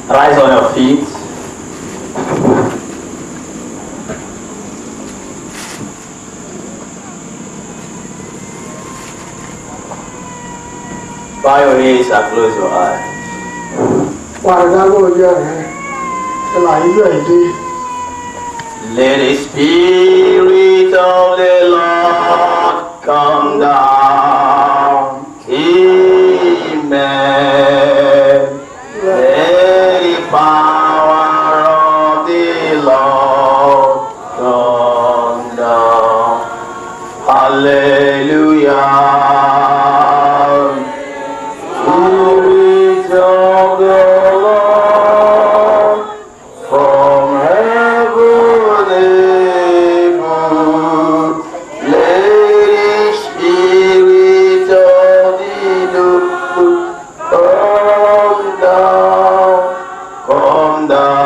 Rise on your feet. Bow your heads and close your eyes. Let the Spirit of the Lord come down. Amen. Let the power of the Lord come down. Hallelujah. Spirit of the Lord from heaven above. Let the Spirit of the Lord come down. Come down.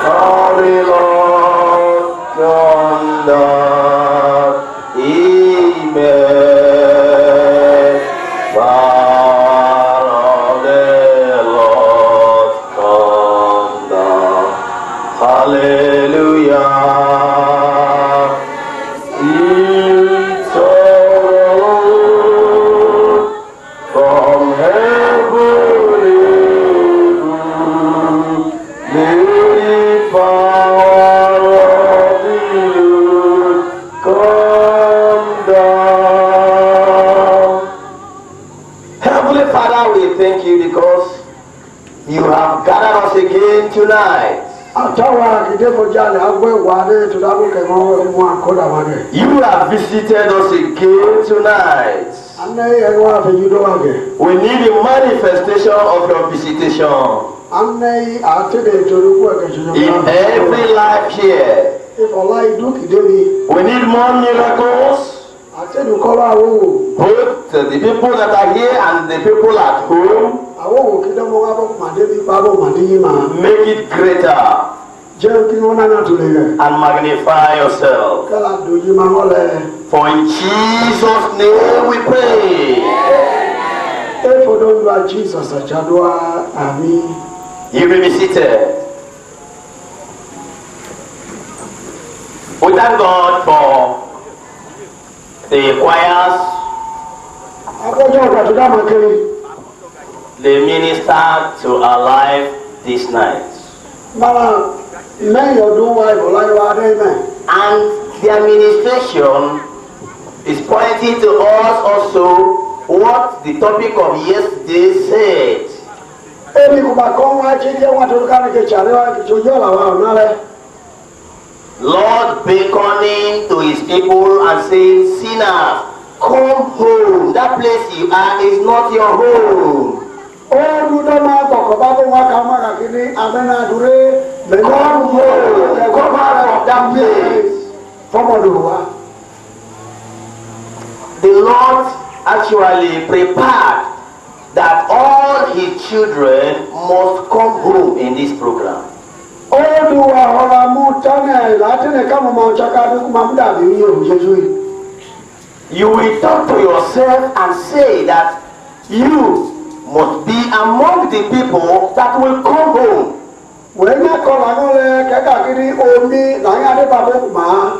Oh, the Lord come down. Amen. Power of the Lord come down. Hallelujah. It's all from heaven. Let the power of the Lord come down. Heavenly Father, we thank you because you have gathered us again tonight. You have visited us again tonight. We need a manifestation of your visitation in every life here. We need more miracles, both the people that are here and the people at home. Make it greater and magnify yourself. For in Jesus' name we pray. You may be seated. We thank God for the choirs, they ministered to our life this night. And their ministration is pointing to us also what the topic of yesterday said. Lord beckoning to his people and saying, sinners, come home. That place you are is not your home. Come home. Come out of that place. The Lord actually prepared that all his children must come home in this program. You will talk to yourself and say that you must be among the people that will come home.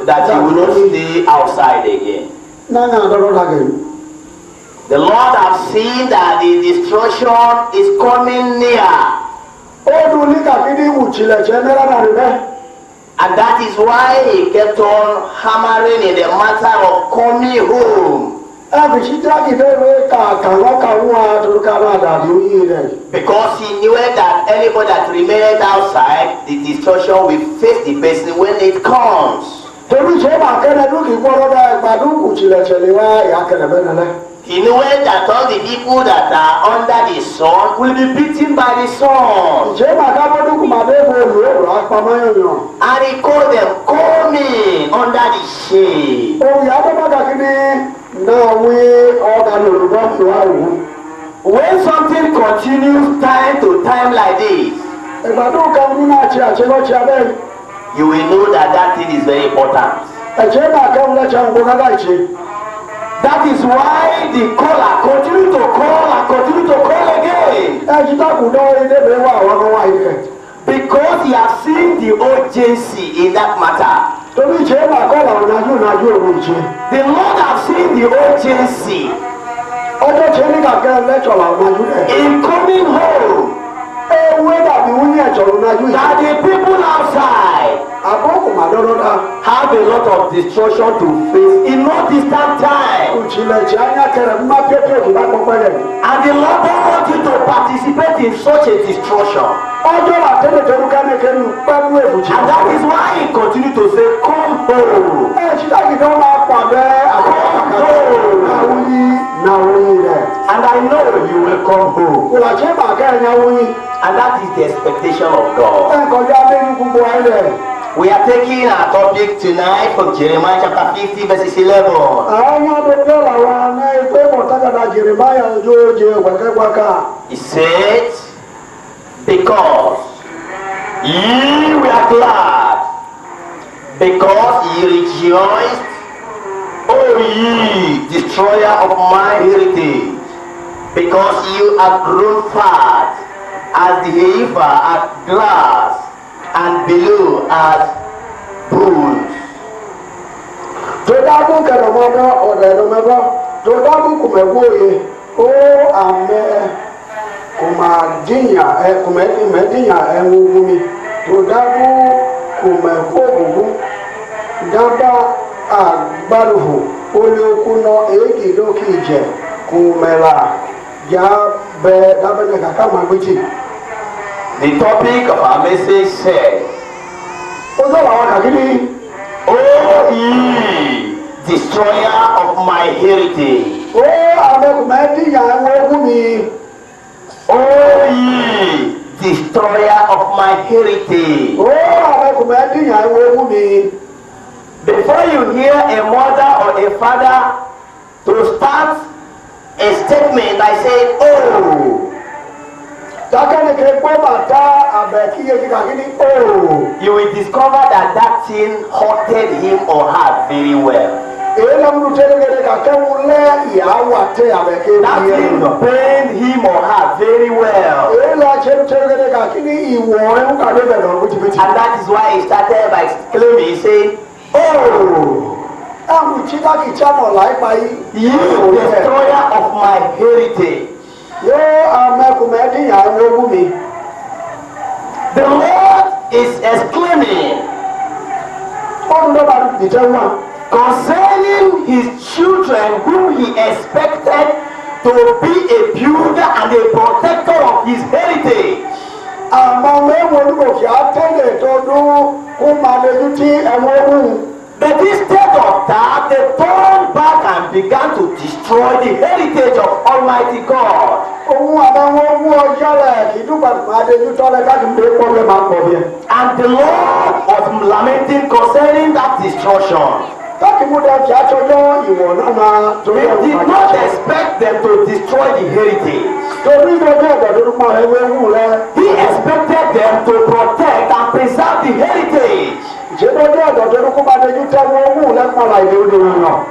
That you will not stay outside again. The Lord has seen that the destruction is coming near. And that is why he kept on hammering in the matter of coming home. Because he knew that anybody that remained outside, the destruction will face the person when it comes. He knew that all the people that are under the sun will be beaten by the sun. And he called them coming under the shade. When something continues time to time like this, you will know that that thing is very important. That is why the caller continue to call and continue to call again. Because he has seen the urgency in that matter. The Lord has seen the urgency in coming home. That the people outside have a lot of destruction to face in no distant time. And the Lord don't want you to participate in such a destruction. And that is why he continues to say, come home. And I know you will come home. And that is the expectation of God. We are taking our topic tonight from Jeremiah chapter 50 verses 11. It says, because ye were glad, because ye rejoiced, O ye destroyer of my heritage, because you are grown fat as the heifer at glass, and below as bulls. Todabu karamoga or the Todabu kumewoye, O ame kumadinya, kumedinya, and wumi. Todabu kumewogu, Daba agbaruhu, Olukuno ekidoki kumela, Jabe Dabene Kakama Wichi. The topic of our message says, O ye destroyer of my heritage. O ye destroyer of my heritage. Before you hear a mother or a father to start a statement by saying, oh, you will discover that that thing hurted him or her very well. That thing pained him or her very well. And that is why he started by exclaiming, saying, oh, you destroyer of my heritage. The Lord is exclaiming concerning his children whom he expected to be a builder and a protector of his heritage. But instead of that, they turned back and began to destroy the heritage of Almighty God. And the Lord was lamenting concerning that destruction. He did not expect them to destroy the heritage. He expected them to protect and preserve the heritage.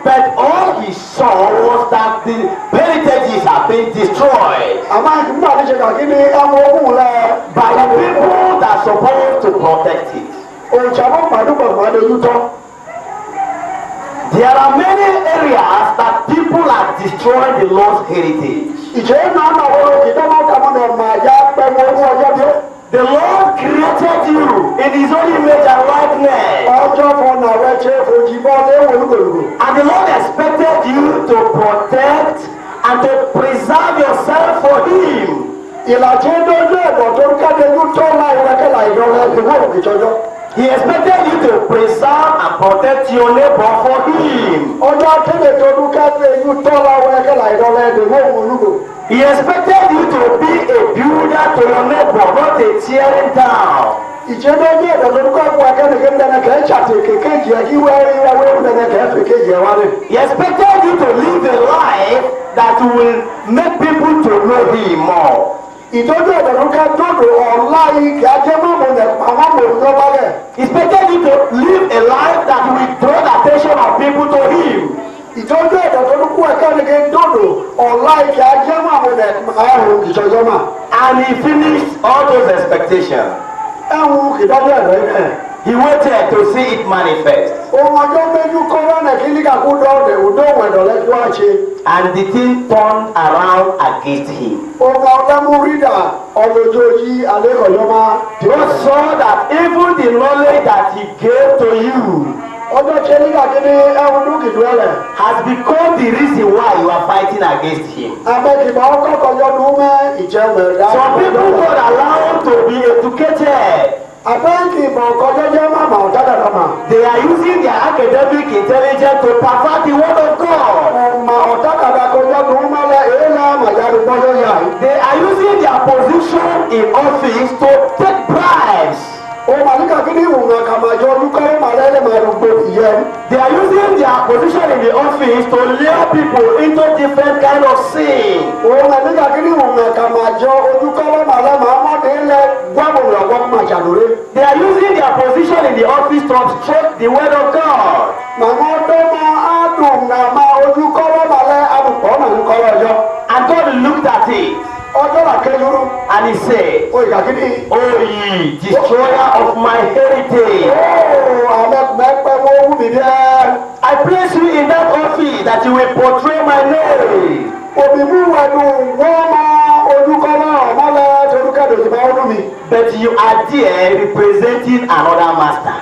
But all he saw was that the heritages have been destroyed by the people that are supposed to protect it. There are many areas that people are destroying the Lord's heritage. The Lord created you in His own image and likeness. And the Lord expected you to protect and to preserve yourself for Him. He expected you to preserve and protect your neighbor for Him. He expected you to be a builder to your neighbor, not a tearing down. He expected you to live a life that will make people to know Him more. He expected you to live a life that will draw the attention of people to Him. And He finished all those expectations. He waited to see it manifest. And the thing turned around against him. God saw that even the knowledge that He gave to you has become the reason why you are fighting against Him. Some people God allowed to be educated. They are using their academic intelligence to pervert the word of God. They are using their position in office to take bribes. They are using their position in the office to lure people into different kind of sin. They are using their position in the office to obstruct the word of God. And God looked at it. And He said, "Oh ye destroyer of my heritage, I place you in that office that you will portray my name. But you are there representing another master.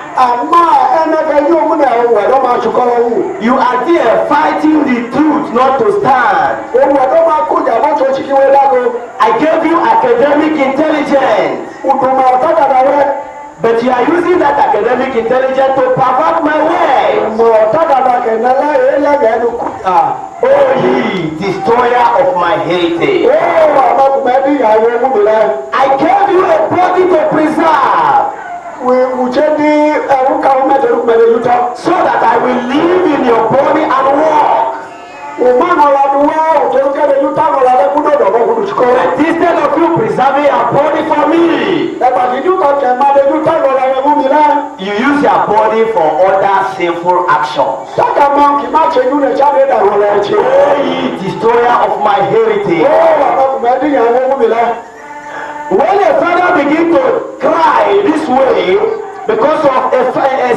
You are there fighting the truth not to stand. I gave you academic intelligence. But you are using that academic intelligence to pervert my way. Oh ye destroyer of my heritage. I gave you a body to preserve. So that I will live in your body and walk. Instead of you preserving your body for me, you use your body for other sinful actions. Oh ye destroyer of my heritage. When a father begins to cry this way because of a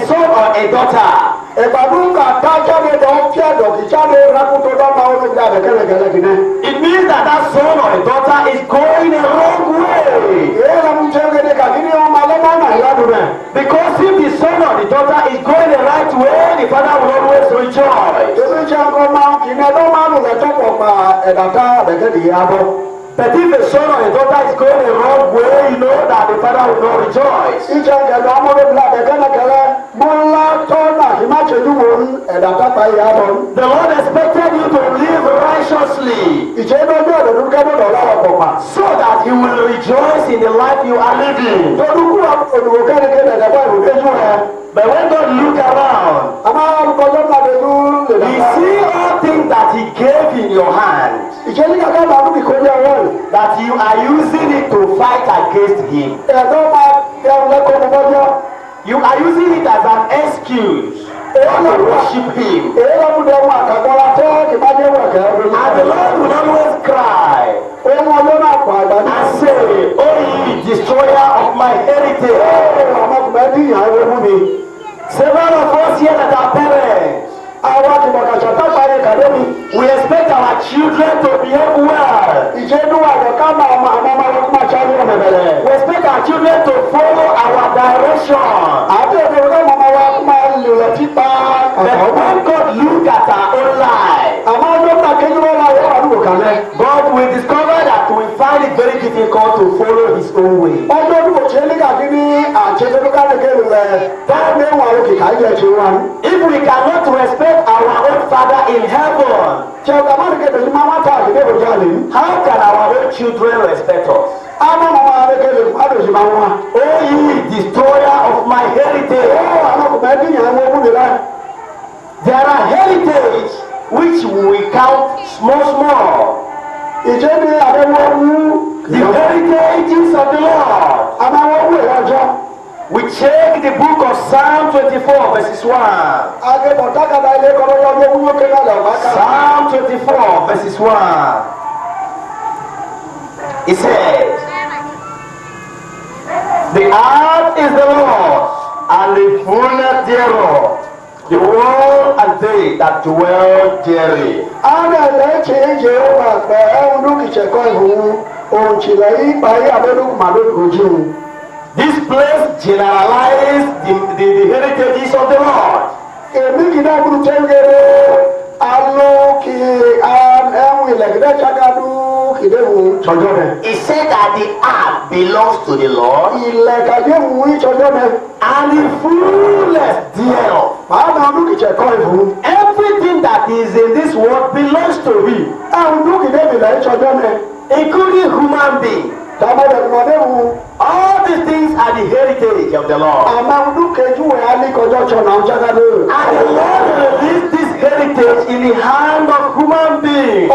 son or a daughter, it means that that son or a daughter is going the wrong way. Because if the son or the daughter is going the right way, the father will always rejoice. But if a son or a daughter is going the wrong way, you know that the father will not rejoice. The Lord expected you to live righteously so that He will rejoice in the life you are living. But when God look around, He see all things that He gave in your hand, that you are using it to fight against Him. You are using it as an excuse to worship Him. And the Lord will always cry and say, "Oh ye destroyer of my heritage." Several of us here that are parents, we expect our children to behave well. We expect our children to follow our direction. But when God look at our own life, God will discover that we find it very difficult to follow His own way. If we cannot respect our own Father in heaven, how can our own children respect us? Oh, ye destroyer of my heritage. There are heritage which we count small. The heritages of the Lord. We check the book of Psalm 24 verses 1. Psalm 24 verses 1. It says, the earth is the Lord's, and the fullness thereof, the world and they that dwell therein. This place generalizes the heritages of the Lord. He said that the earth belongs to the Lord, and the fullness thereof. Everything that is in this world belongs to Him, including human beings. All these things are the heritage of the Lord. And the Lord released this heritage in the hand of human beings.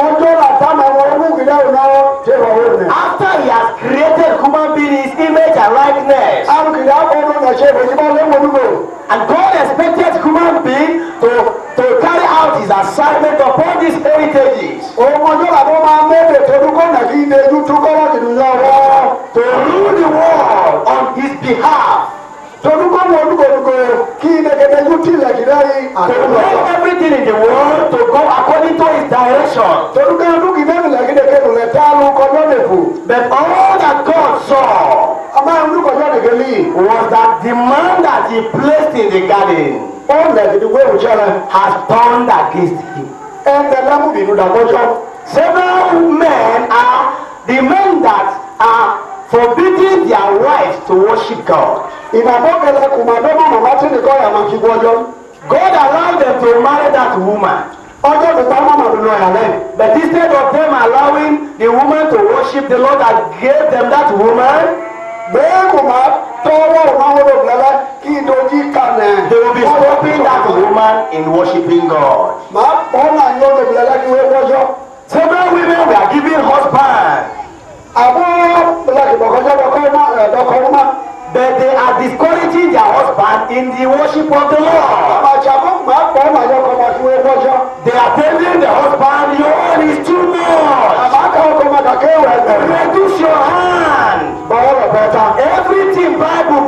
After He has created human beings in His image and likeness, and God expected human beings to carry out His assignment upon these heritages, to rule the world on His behalf, to make everything in the world to go according to His direction. But all that God saw was that the man that He placed in the garden has turned against Him. Several men are the men that are forbidding their wives to worship God. God allowed them to marry that woman. But instead of them allowing the woman to worship the Lord that gave them that woman, they will be stopping that woman in worshiping God. Several women were giving husbands, but they are discouraging their husband in the worship of the Lord. They are telling the husband, your own is too much. Reduce your hand. Everything Bible.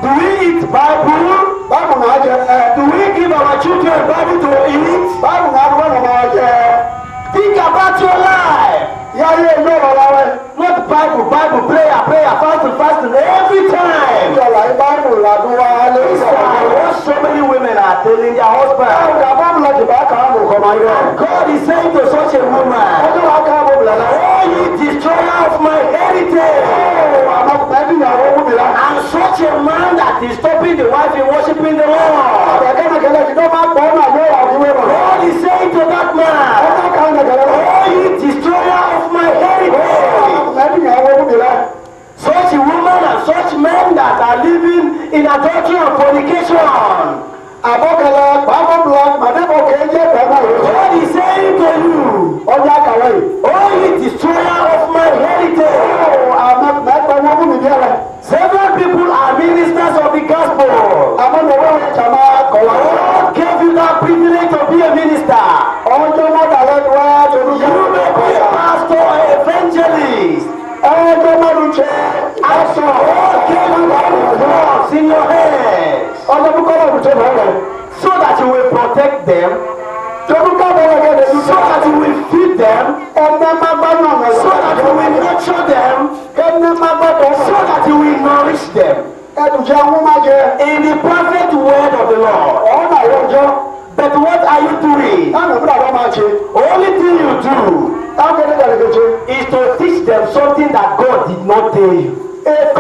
Do we eat Bible? Do we give our children Bible to eat? Think about your life. Not Bible, prayer, fasting every time. So many women are telling their husband. God is saying to such a woman, oh, you destroyer of my heritage. And such a man that is stopping the wife in worshiping the Lord. God is saying to that man, oh, you destroyer of my heritage. Such a woman and such men that are living in adultery and fornication. God is saying to you, oh, you destroyer of my heritage. Several people are ministers of the gospel. God gave you that privilege to be a minister. You may be a pastor or evangelist. God gave you that works in your hands, so that you will protect them So that you will feed them, so that you will nurture them, so that you will nourish them in the perfect word of the Lord. But what are you doing? Only thing you do is to teach them something that God did not tell you. Instead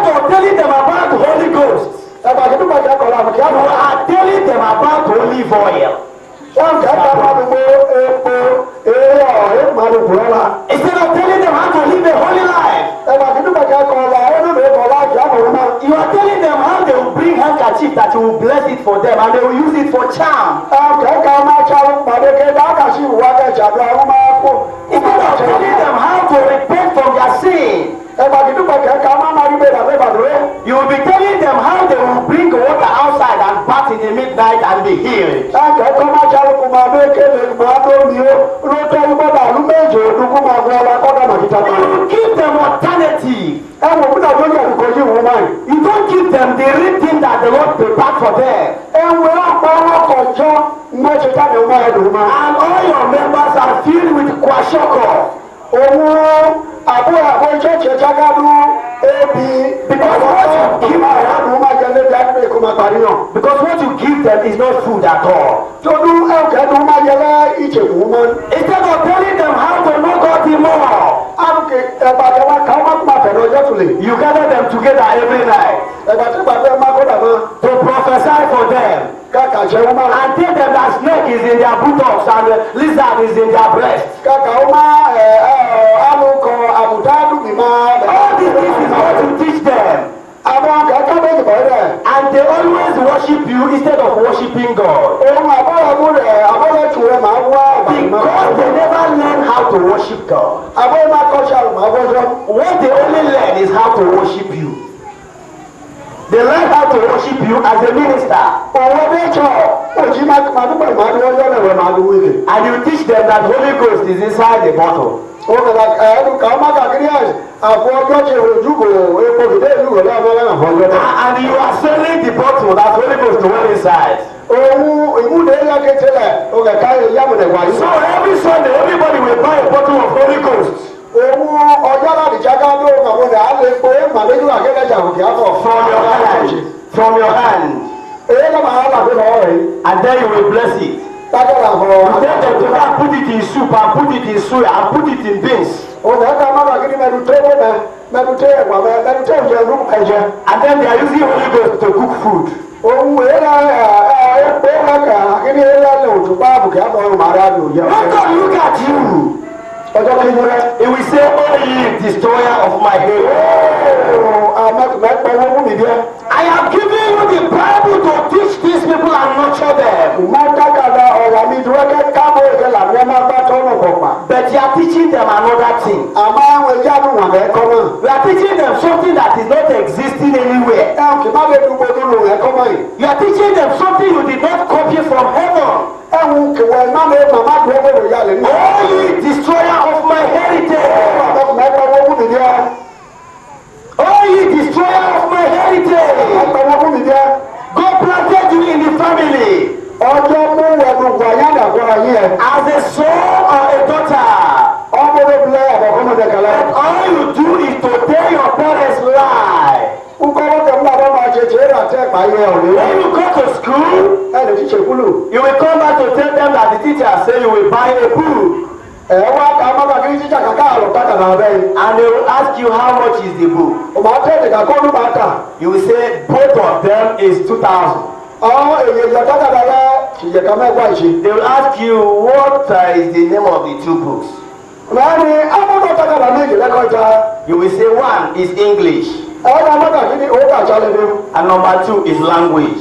of telling them about the Holy Ghost, you are telling them about olive oil. Instead of telling them how to live a holy life, you are telling them how they will bring handkerchief that you will bless it for them and they will use it for charm. Instead of telling them how to repent from their sin, you will be telling them how they will bring water outside and bath in the midnight and be healed. You give them alternative. You don't give them the real thing that the Lord prepared for them. And all your members are filled with kwashoko. Because what you give them is not food at all. Instead of telling them how to know God more, you gather them together every night to prophesy for them and tell them that snake is in their buttocks and lizard is in their breast. All these things is what you teach them. And they always worship you instead of worshiping God. Because they never learn how to worship God. What they only learn is how to worship you. They learn how to worship you as a minister. And you teach them that Holy Ghost is inside the bottle. And you are selling the bottle that Holy Ghost to one inside. So every Sunday, everybody will buy a bottle of Holy Ghost. From your hand. And then you will bless it. You tell them to put it in soup and put it in soy and put it in beans. And then they are using Holy Ghost to cook food. Let God look at you. He will say, oh ye destroyer of my head. I have given you the Bible to teach these people and nurture them. But you are teaching them another thing. We are teaching them something that is not existing anywhere. You are teaching them something you did not copy from heaven. Oh, you destroyer of my heritage. Oh, you destroyer of my heritage. God planted you in the family as a son or a daughter. And all you do is to tell your parents lie. When you go to school, you will come back to tell them that the teacher say you will buy a book. And they will ask you how much is the book. You will say both of them is 2,000. They will ask you what is the name of the two books. You will say one is English and number two is language.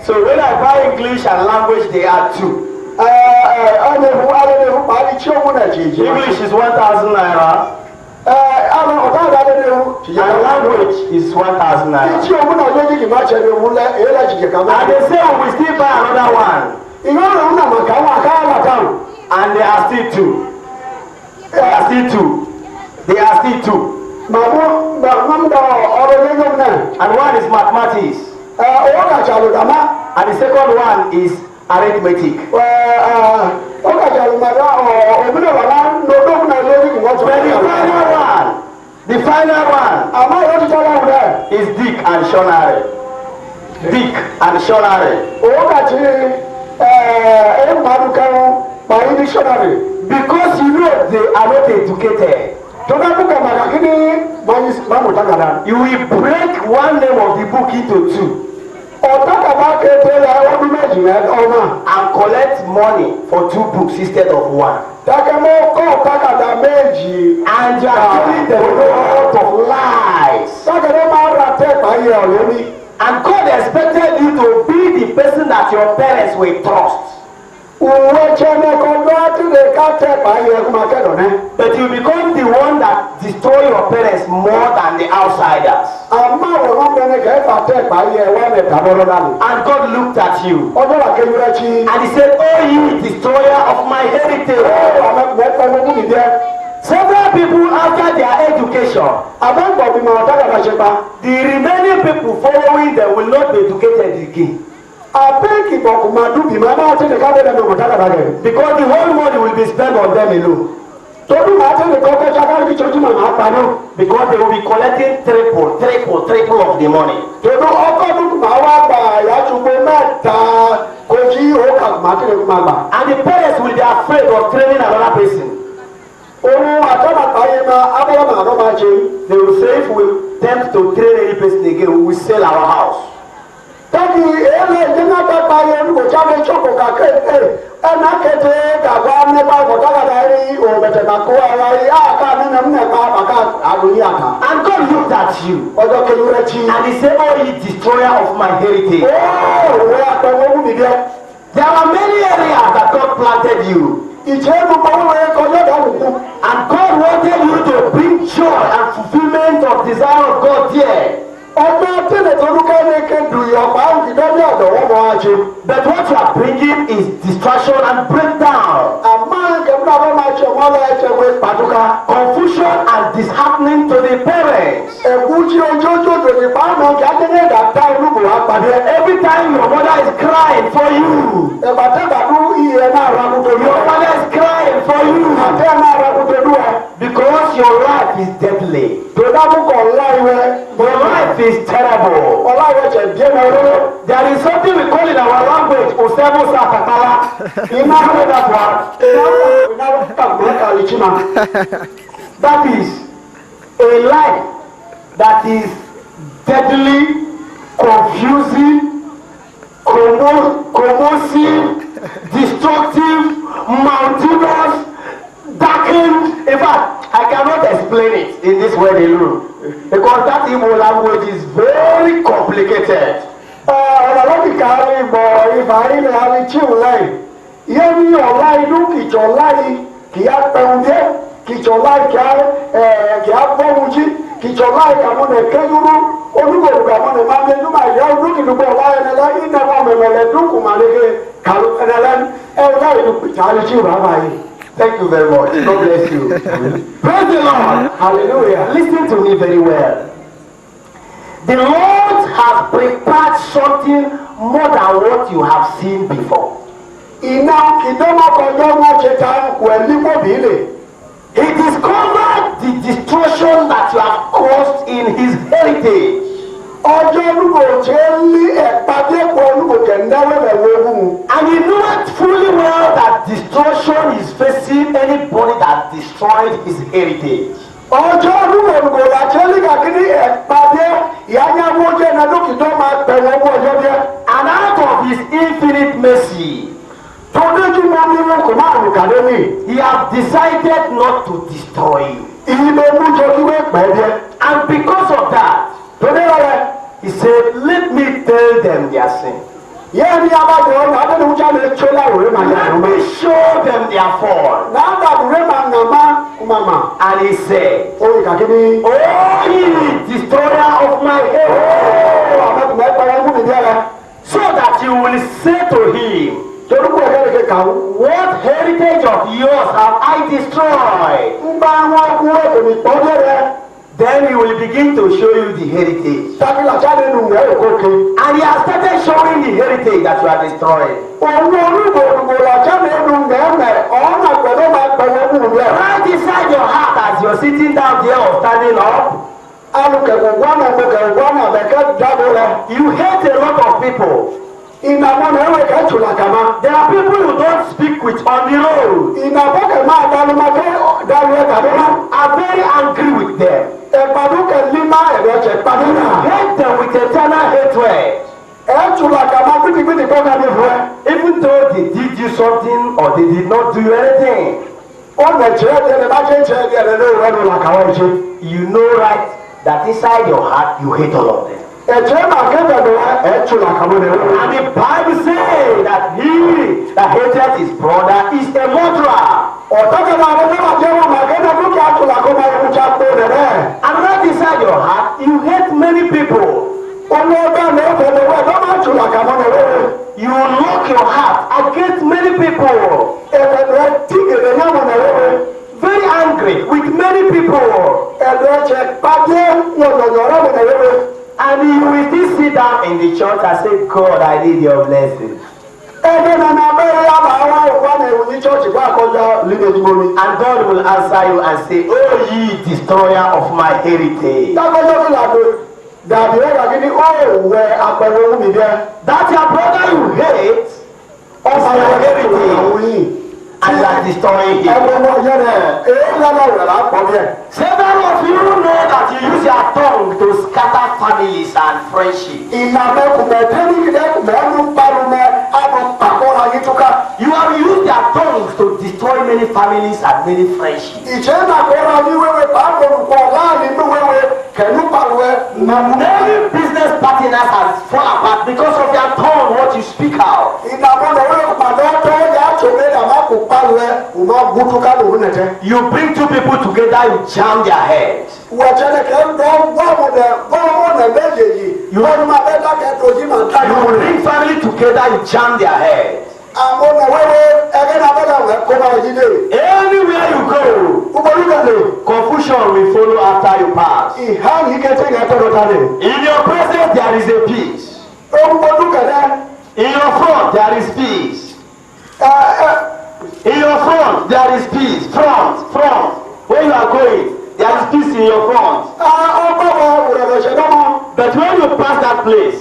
So when I buy English and language, they are two. English is 1,000 naira. And language is 1,000 naira. And they say we still buy another one. And they are still two. They are still two. They are still two. And one is mathematics. And the second one is arithmetic. The final one is Dick and Shonare. Dick and Shonare. Because you know they are not educated. You will break one name of the book into two. And collect money for two books instead of one. And you are telling them a lot of lies. And God expected you to be the person that your parents will trust. But you become the one that destroy your parents more than the outsiders. And God looked at you and he said, "Oh, you destroyer of my heritage." Several people after their education, the remaining people following them will not be educated again. Because the whole money will be spent on them alone. Because they will be collecting triple of the money. And the parents will be afraid of training another person. They will say, if we attempt to train any person again, we will sell our house. And God looked at you and he said, "Oh, you destroyer of my heritage." There are many areas that God planted you. And God wanted you to bring joy and fulfillment of desire of God there. But what you are bringing is distraction and breakdown. Confusion and disheartening to the parents. Every time your mother is crying for you, your father is crying for you, because your life is deadly. Your life is terrible. There is something we call in our language Osebo Sakatala. That is a life that is deadly, confusing, corrosive, destructive, mountainous, darkened. In fact, I cannot explain it in this way alone, because that Igbo language is very complicated. Thank you very much. God bless you. Praise the Lord. Hallelujah. Listen to me very well. The Lord has prepared something more than what you have seen before. He discovered the destruction that you have caused in his heritage. And he knows fully well that destruction is facing anybody that destroyed his heritage. And out of his infinite mercy, he has decided not to destroy you. And because of that, he said, "Let me tell them their sin. Let me show them their fault." And he said, "Oh, ye destroyer of my heritage," so that you will say to him, "What heritage of yours have I destroyed?" then he will begin to show you the heritage. Tábìlì àjáde nù wẹ̀ òkòkè. And he has started showing the heritage that you are destroying. Òun olúgbòǹgbò àjáde nù mẹ́mẹ́ ọ̀nà pẹ̀lú máa pẹ̀lú ẹ̀mú rẹ̀. Right inside your heart as you're sitting down there or standing up, Alùkẹ̀kùngbọ́nà mọ̀kẹ̀kùngbọ́nà bẹ̀kẹ́ jáde rẹ̀. you hate a lot of people. Ìnàmọ́ náà ẹ̀wẹ̀ kẹ́tù làkàmá. There are people you don't speak with on the road. Ìnàbọ̀kẹ̀ máa dánumọ́kẹ́ dáwọ́ ẹ̀kàdé náà. Are very angry with them. Ẹ̀pàdúkẹ̀ límá ẹ̀rẹ̀jẹ̀ pàdé náà. Hate them with eternal hatred. Ẹ̀tù làkàmá gbídìgbídì kọ́ka ní fún ẹ. Even though they did you something or they did not do anything, Ó nà jẹ́ ẹ̀dẹ̀ bá jẹ́ ẹ̀dẹ̀ ẹ̀dẹ̀ ní ìrẹ́nu làkàwọ́ ẹ̀jẹ̀. you know right that inside your heart you hate all of them. Ẹ̀jẹ̀ máa kẹ́bẹ̀ lọ ẹ̀tù làkàwọ́ ní ẹ̀rọ. And the Bible says that he that hated his brother is a murderer. Ọ̀tọ́kẹ́ máa rẹ̀ náà jẹ́ wọn máa kẹ́bẹ̀ lókè àtù làkàwọ́ ẹ̀rọ já pé rẹ̀. And right inside your heart you hate many people. Owó ọgbẹ́ ní ẹ̀fẹ̀ lọ́wọ́ ẹ̀dọ́ máa tù làkàwọ́ ní ẹ̀rọ. You lock your heart against many people. Ẹ̀fẹ̀ rẹ̀ tí gèdè náà mọ̀ ní ẹ̀rọ. Very angry with many people. Ẹ̀dọ̀ ẹ̀jẹ̀ pàdé yọ̀nyọ̀nyọ̀rọ̀ mọ̀ ní ẹ̀rọ. And you will still sit down in the church and say, God, I need your blessing. Ẹ̀dẹ̀ nana abẹ́rẹ́ yàrá àwọn òkú àná ìwò ní chọ́ọ̀chì bá àkọjá lílé ìdìbò mi. And God will answer you and say, oh ye destroyer of my heritage. Dákọ́jọ́ bí làdó dàbí ẹ̀rọ gidi ó wẹ apẹ̀rẹ̀ ohun mi bẹ́ẹ̀. That your brother you hate Ọ̀sà is your yẹn kẹ́rì heritage. òun yìí. And you are destroying him. Ẹ̀wọ̀n wọn yẹn rẹ̀ èyí lọ́nà rẹ̀ lápọ̀ bẹ́ẹ̀. Several of you know that you use your tongue to scatter families and friendships. Ìnàmẹ́kùnmẹ́ tẹ́lifíṣẹ́kùnmẹ́ ẹnu parumẹ́ àbọ̀ pàkọ́ra yìí túká. You have used your tongues to destroy many families and many friendships. Ìjẹ́ nàkọ́ra yìí wéwé pàápàá olùkọ́ láàrin inú wéwé kẹ̀lú pàrọ̀wẹ́ nàmú. Many business partners have fall apart because of your tongue, what you speak out. Ìnàmọ́ náà wéwé pàdé ọ̀tọ́ yà á tó lé dàmá kò pàrọ̀wẹ́ òmà gúdúkà lòun nẹ̀tẹ́. You bring two people together, you jam their heads. Wọ̀jẹ̀lẹ̀ kẹ́ ń dọ́ wọ́n nẹ̀ méjèèjì. Wọ́n máa bẹ́ dákẹ́ dojú màá ká You yóò rẹ̀. bring family together, you jam their heads. Àwọn ọmọ wẹ́wẹ́ ẹgbẹ́ náà bẹ́ẹ̀ wẹ̀ kó máa yí dé. Anywhere you go, Gbogbo olúkẹ̀lẹ̀ confusion will follow after you pass. ìhá yìí kẹ́tẹ́ yẹn tọ́lọ́ ta lè. In your presence, there is a peace. Gbogbo olúkẹ̀lẹ̀ In your front, there is peace. In your front, there is peace. Front. Where you are going, there is peace in your front. ọgbà wọn òrẹ̀lẹ̀ ṣẹ̀ dọ́mọ. But when you pass that place,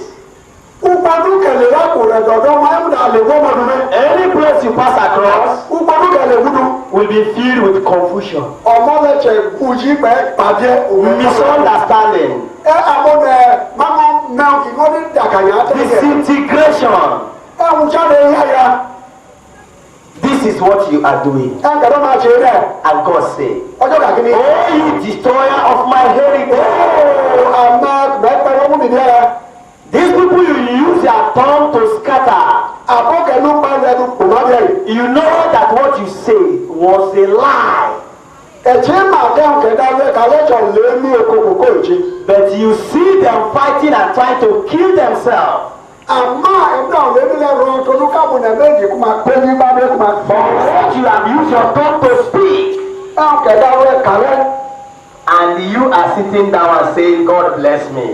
Gbogbo olúkẹ̀lẹ̀ wà kò rẹ̀ dọ̀dọ̀ wọn ẹ̀ múdà lè wọ́n mọ̀dún mẹ́. any place you pass across Gbogbo olúkẹ̀lẹ̀ wúdu. will be filled with confusion, Ọmọlẹ̀jẹ̀ kùjì pẹ̀ pàdé òun. misunderstanding, Àmọ́nẹ̀ máa náà kì í wọ́n ní dàkàyà tẹ́lẹ̀. disintegration. Jáde yáya. This is what you are doing. Kẹ̀dọ́ máa ṣe rẹ̀. And God said, Ọjọ́ kàkiri. oh, you destroyer of my heritage. Àmọ́ bẹ́ẹ̀ wọ́n mú mi dẹ́. These people you use your tongue to scatter. Àbọ̀kẹ̀lú máa ń lẹnu kò má bẹ̀rẹ̀. You know that what you say was a lie. Ẹ̀jẹ̀ máa dẹ́hùn kẹ̀dá rẹ̀ kàlẹ́jọ̀ lé ní oko kòkó ìjì. But you see them fighting and trying to kill themselves. Àmọ́ ẹ̀dá ò lé nílẹ̀ rọ tolú káàbù nà méjì kó máa pé ní bá dé kó máa fọ́. What you have used your tongue to speak. Ẹ̀hùn kẹ̀dá rẹ̀ kàlẹ́. And you are sitting down and saying, God bless me.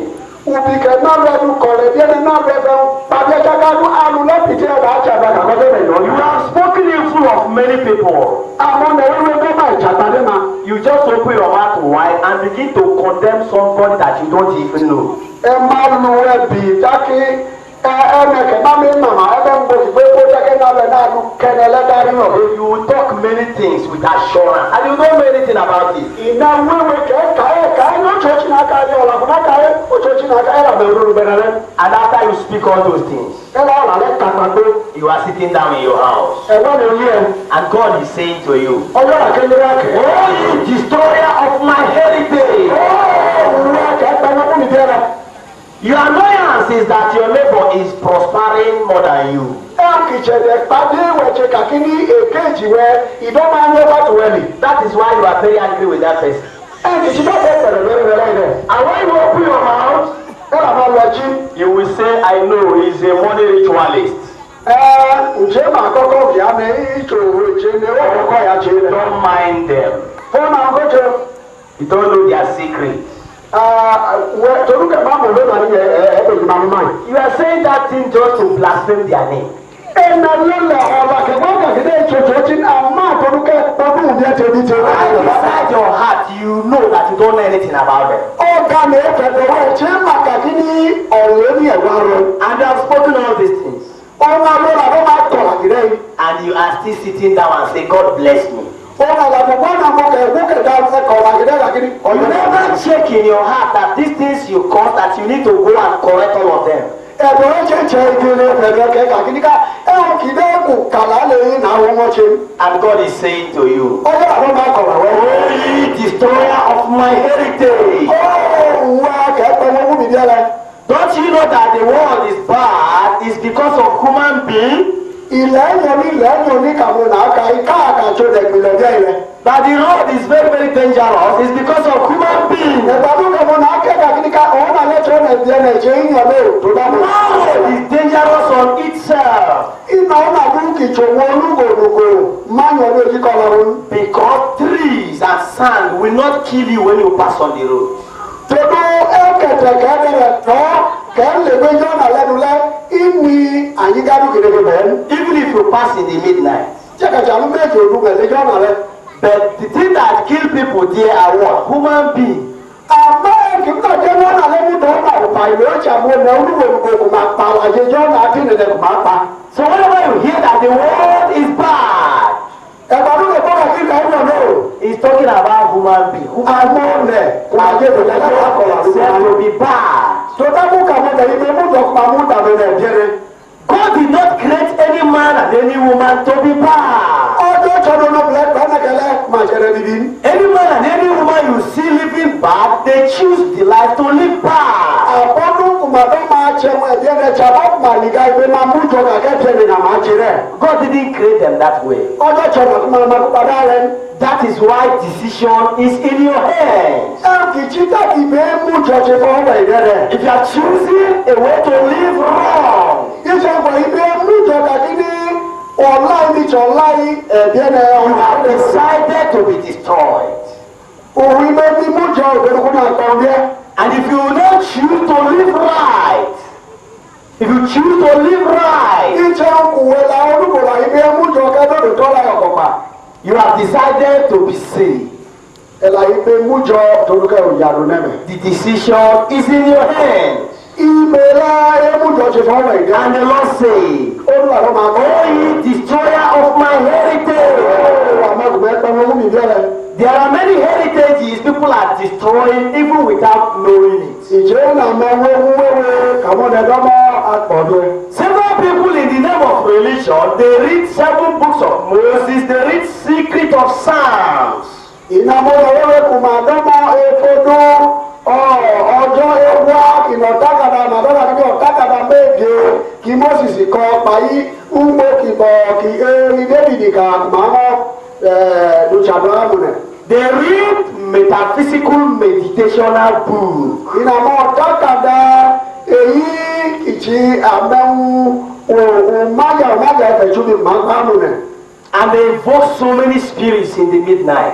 Ubi kẹ̀dá rẹ̀ lu kọ̀lẹ̀ bí ẹni náà rẹ̀ fẹ́ pàdé jágádú àlù lẹ́pìtì ẹ̀dá àjàgbá kàkọ́jọ́ rẹ̀ lọ. You have spoken in full of many people. Àmọ́ nà wíwé bẹ́ẹ̀ máa ìjàgbádé ma. You just open your mouth wide and begin to condemn somebody that you don't even know. Ẹ máa lu ẹbí jákè ẹnẹkẹ má mi màmá ẹbẹ ń bọ̀ ìgbé kó jákè náà bẹ̀ náà lu kẹ́nẹ́ lẹ́dárí náà. You will talk many things with assurance and you don't know anything about it. Ìná wíwé kẹ́ẹ̀ká ní ọ̀chọ́chì náà ká ní ọ̀làkùn náà ká yẹ ọ̀chọ́chì náà ká yẹ làbẹ̀ òrùn bẹ̀rẹ̀ rẹ̀. And after you speak all those things, Ẹ lọ́ ọ̀là lẹ́ kàkà gbé. you are sitting down in your house. Ẹ̀gbọ́n mi yí ẹ. And God is saying to you, Ọjọ́ àkéjì rẹ̀ kẹ́. oh, you destroyer of my heritage. Òwúrọ̀ kẹ́ẹ̀pẹ́ ní kúmi bẹ́ẹ̀. Your annoyance is that your neighbor is prospering more than you. Kìjẹ̀dẹ̀ pàdé wẹ̀jẹ̀ kàkí ní èkejì rẹ̀ ìdánwò ayé wà tó wẹ̀lì. That is why you are very angry with that person. Kìjì bá bẹ̀ pẹ̀lẹ́ lórí rẹ̀ rẹ̀. And when you open your mouth, Máa lọ jí. you will say, I know he's a money ritualist. Ǹjẹ́ màá kọ́kọ́ bìá mi ìṣòro ìṣe ni ó kọ́kọ́ ya ṣe rẹ̀. Don't mind them. Fún àwọn kọ́jọ. You don't know their secrets. Torúkẹ̀ máa mọ̀ lónà ní ẹ̀ẹ́dẹ̀gbẹ̀mọ̀ mímọ́ yìí. You are saying that thing just to blaspheme their name. Ẹ̀nà lọ́lẹ̀ ọ̀la kẹ̀kọ́ kẹ̀kẹ́ ìṣòṣò tí a máa torúkẹ̀ ọdún ìdí ẹ̀tẹ̀ ní ti rẹ̀. And inside your heart, you know that you don't know anything about them. Ọ̀gá mi ẹ̀fẹ̀fẹ̀ wọ̀ ṣé màkà kí ní ọ̀rẹ́ ní ẹ̀wá rẹ̀. And they have spoken all these things. Ọmọ alóra ló máa tọ̀ àgìrẹ́ yìí. And you are still sitting down and say, God bless me. Ọmọ àlàbò wọn náà mọ kẹ̀kẹ́ kẹ̀kẹ́ ẹ̀kọ́ àgìrẹ́ àgìrẹ́. You never check in your heart that these things you cause that you need to go and correct all of them. Ẹ̀dọ̀ ẹ̀jẹ̀ ìdílé ẹ̀kẹ́ àgìníkà ẹ̀hún kì í dẹ́kun kàlà lẹ́yìn náà wọ́n ṣe. And God is saying to you, Ọjọ́ àwọn máa kọ̀wé wẹ́. Holy destroyer of my heritage. Wá kẹ́kọ̀ọ́ wọn wú mi bí ẹlẹ́. Don't you know that the world is bad is because of human being? Ilẹ̀ ẹ̀yọ̀ ní kàmú náà ka iká àkàtúntò ẹ̀gbìnlẹ̀ bí ẹ̀rẹ́. That the road is very, very dangerous is because of human beings. Ìgbàdún kàmú náà kẹ́kọ̀ọ́ àkíníkà ọ̀hún náà lẹ́tọ̀ọ́ nàìjíríà ṣe ń yàn lóò tó dábò. Road is dangerous on itself. Iná ọ̀nà búrúkì ìṣòwò olúgbòrògbò máa yàn lóò kíkọ́ lọ́rùn. Because trees and sand will not kill you when you pass on the road. Tòdó ẹ̀kẹ̀tẹ̀ kẹ́ẹ̀dẹ̀rẹ̀ tọ́ kẹ́ẹ̀lẹ̀ gbé yọ̀nà lẹ́nu lẹ́ ìní àyíkádù kìdìkì bẹ́ẹ̀. Even if you pass in the midnight. Jẹ́kẹ̀tẹ̀ àwọn méjì òdùgbẹ̀ lé yọ̀nà lẹ́. But the thing that kill people there are what? Human beings. Àmọ́ ẹ̀kí náà jẹ́ yọ̀nà lẹ́nu tó ń bá òpá ìlú ọ̀ṣàmú ọ̀nà olúgbòrògbò kò máa pa àlàyé yọ̀nà àdínlẹ̀ kò máa pa. So whenever you hear that the world is bad, Ẹ̀gbọ́n ló kọ́ kí ká ẹ̀rọ náà. he's talking about human beings. Àmọ́ ọ̀nẹ̀ kò máa jẹ́ ìdọ̀jà láti àkọlà sí Said to be bad. Tòtá mú kàmú tẹ̀lé pé mú dọ̀kùnmá mú tàbí rẹ̀ jẹ́rẹ́. God did not create any man and any woman to be bad. Ọjọ́ ìṣòro ló bilẹ̀ pẹ́ẹ́nẹ́kẹ́lẹ́ máa ṣẹlẹ̀ níbí. Any man and any woman you see living bad, they choose the life to live bad. Àbọ̀dún kùmàdé máa ṣẹ̀wọ̀n ẹ̀bí ẹ̀rẹ̀ tí a bá kùmà nìga ìgbé máa mú jọ kàkẹ́ tẹ̀lé nà máa ṣe rẹ̀. God didn't create them that way. Ọjọ́ ìṣòro kùmà máa kúpadà rẹ̀. That is why decision is in your hands. Ẹ kì í chí tàbí bẹ́ẹ̀ mú jọ ṣe fọ́ ọ̀rọ̀ ìdẹ́ rẹ̀. If you are choosing a way to live wrong, Ìṣègùn ìgbé mú jọ kàkí ní ọ̀la ibi tí ọ̀la ẹ̀bí ẹ̀rẹ̀ you ọ̀la have decided to be destroyed. òun ibẹ̀ bí mú jọ òbẹ̀rùkú náà tán bí ẹ. And if you will not choose to live right, if you choose to live right, Ìṣe òkùnwé la olúkòlà ibẹ̀ mú jọ kẹ́dọ̀dọ̀ tó láyọ̀ kọ̀pà. you have decided to be saved. Ẹ̀la ibẹ̀ mú jọ torúkẹ́ òyàrú nẹ́mẹ̀. The decision is in your hands. Ìbẹ̀rẹ̀ ayé mú jọ ṣe fọ́ọ̀mù ìdá. And the Lord said, Olúwa ló máa kọ́. O ye destroyer of my heritage. Àmọ́gùnmẹ́ pẹ́ mọ́ mi bẹ́ẹ̀. There are many heritages people are destroying even without knowing it. Ìjẹ́ náà máa wéwéwé kàmọ́dẹ́dọ́mọ́ àpọ̀dọ́. Several people in the name of religion, they read 7 books of Moses, they read secret of Psalms. Ìnàmọ́dọ̀ wéwé kò máa dọ́mọ́ efodó ọjọ́ ewu ìnọ̀tàkàdà màdọ́là kí ọ̀tàkàdà méje kí Mósìsì kọ pàyí ńgbó kìbọ̀ kí erin Débìdì kà máa lùsàdọ̀ àmùnẹ̀. They read metaphysical meditational books. Ìnàmọ́ ọ̀tàkàdà èyí ìtì àmẹ́wù òun máyà ẹ̀fẹ̀júmi máa bá àmùnẹ̀. And they invoke so many spirits in the midnight.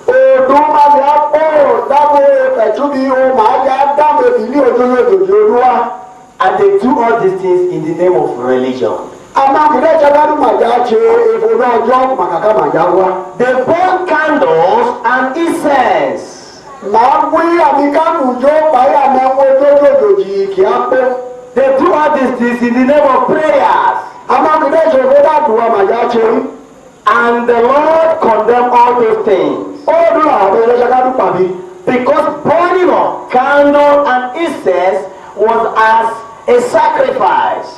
Odò máa yá pọ̀ dábò ẹ̀fẹ̀júmi òun máa yá dábò ìlú òjòjò olúwa. And they do all these things in the name of religion. Amákìlẹ̀ ìjọba màjá ṣe ìfowó ọjọ́ màkàkà màjá wá. They burn candles and incense. Màá wí àmì kánù jó báyà mẹ́wọ́ lójoojú kì á pé. They do all these things in the name of prayers. Amákìlẹ̀ ìṣòro dàdúrà màjá ṣe. And the Lord condemn all those things. Ó dùn àwọn ẹlẹ́ṣẹ̀ ká dùn pàbí. Because burning of candle and incense was as a sacrifice.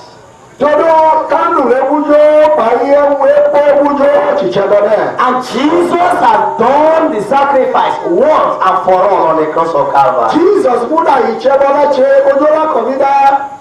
Todo kánù ewújó báyé ewu epo ewújó ṣìṣẹ́ lọ́dẹ̀. And Jesus has done the sacrifice once and for all on the cross of Calvary. Jesus múdà ìṣẹ́ bọ́lá ṣe ojú lákọ̀ọ́mídá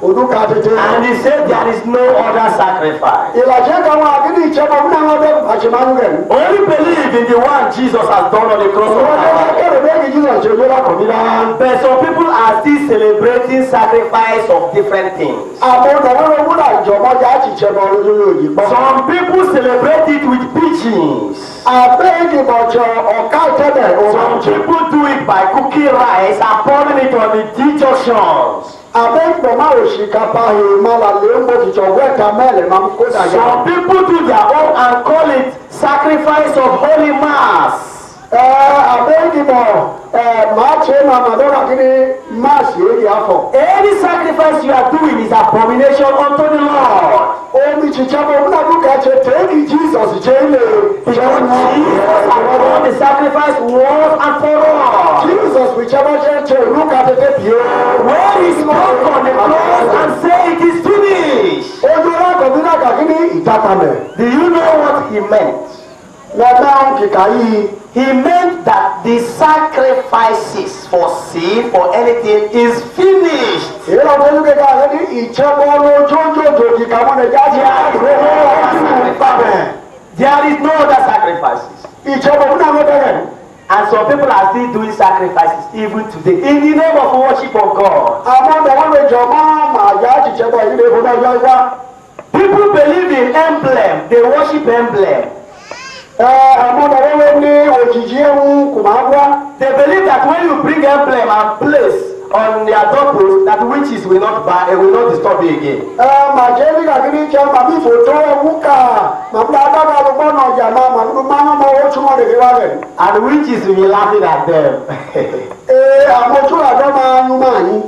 òdúkà tètè. And he said there is no other sacrifice. Ìlàjẹ́ kan wà nínú ìṣẹ́ bọ́ fún àwọn ọdẹ àṣemánu rẹ̀. Only believe in the one Jesus has done on the cross of Ọ̀rọ̀ ọdẹ Calvary. kẹrù méjì Jesus ṣe ojú lákọ̀ọ́mídá. But some people are still celebrating sacrifice of different things. Àwọn ọ̀dọ́ wọn múdà àjọmọ́jà àtìjẹ́ bọ̀ lójú yìí pọ̀. Some people celebrate it with pigeons. àbẹ́ẹ̀dìbọ̀jọ ọ̀ká ìtẹ́bẹ̀ Some people do it by cooking rice and pouring it on the T-junctions. àbẹ́ẹ̀dìbọ̀má òṣìkàpá ìmọ̀lá lẹ́ńgbò ìjọ wẹ́ẹ̀ka mẹ́lẹ̀ máa ń kó dàgbà. Some people do their own and call it sacrifice of holy mass. àbẹ́ẹ̀dìbọ̀ máa ṣe máa màdọ́rà kí ni máàsì èyí àfọ̀. Any sacrifice you are doing is abomination unto the Lord. omi jíjẹ́ bọ̀ múnà dúkà ṣe tẹ́ẹ̀kì Jesus jẹ́ ilé Because Jesus has done the sacrifice once and for all. Jesus whichever church look at the video. When he spoke on the cross and said it is finished. ojú alákọ̀ọ́bíná kàkí ní ìdátamẹ̀. Do you know what he meant? lọ́dọ̀ kìkà yìí. He meant that the sacrifices for sin, for anything, is finished. èyí lọ́dọ̀ ojú kẹta rẹ̀ ní ìjẹ́bọ́ lójójójò kìkà wọn lè jáde There is no other sacrifices. ìjẹ́bọ́ fún àwọn bẹ̀rẹ̀. And some people are still doing sacrifices even today in the name of worship of God. àwọn ọ̀dọ́ lè jọ mọ́ màjá ìjẹ́bọ́ yìí lè fún ọjọ́ ìwá. People believe in emblem, they worship emblem. àwọn ọ̀dọ́ lè ní òjìji ewu kò máa wá. They believe that when you bring emblem and place on their doorpost, that witches will not disturb you again. màjẹ́ ní kàkiri jẹ́ màmí fòtó ewu kà màmí adága ló gbọ́nà ọjà máa màmí ló máa ń mọ owó túmọ̀ lè fi wá rẹ̀. And witches will be laughing at them. àwọn ojú àdó máa ń máa yín.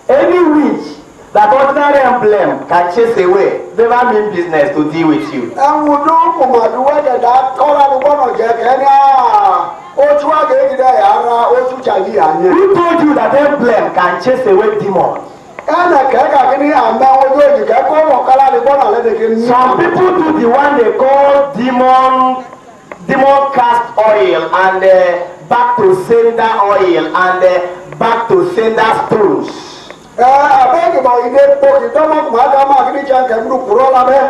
Any witch that ordinary emblem can chase away never mean business to deal with you. ẹ̀wù dún kùmàdúwẹ́ dẹ̀dá tọ́lá ló gbọ́nà jẹ́ kẹ́ni ojú àgègì dẹ̀ yàrá ojú jàgì àyè. Who told you that emblem can chase away demons? ẹnẹ kẹ́kà kí ni àmì ojú èjì kẹ́kọ̀ọ́ wọ̀kálá ló gbọ́nà lẹ́dẹ̀kẹ́ ní. Some people do the one they call demon cast oil and back to sender oil and back to sender stones. abẹ́gìmọ̀ ilé pòkì tọ́mọ̀ kùmàdá máa kí ni jẹ́ kẹ́mú kúrọ́ lábẹ́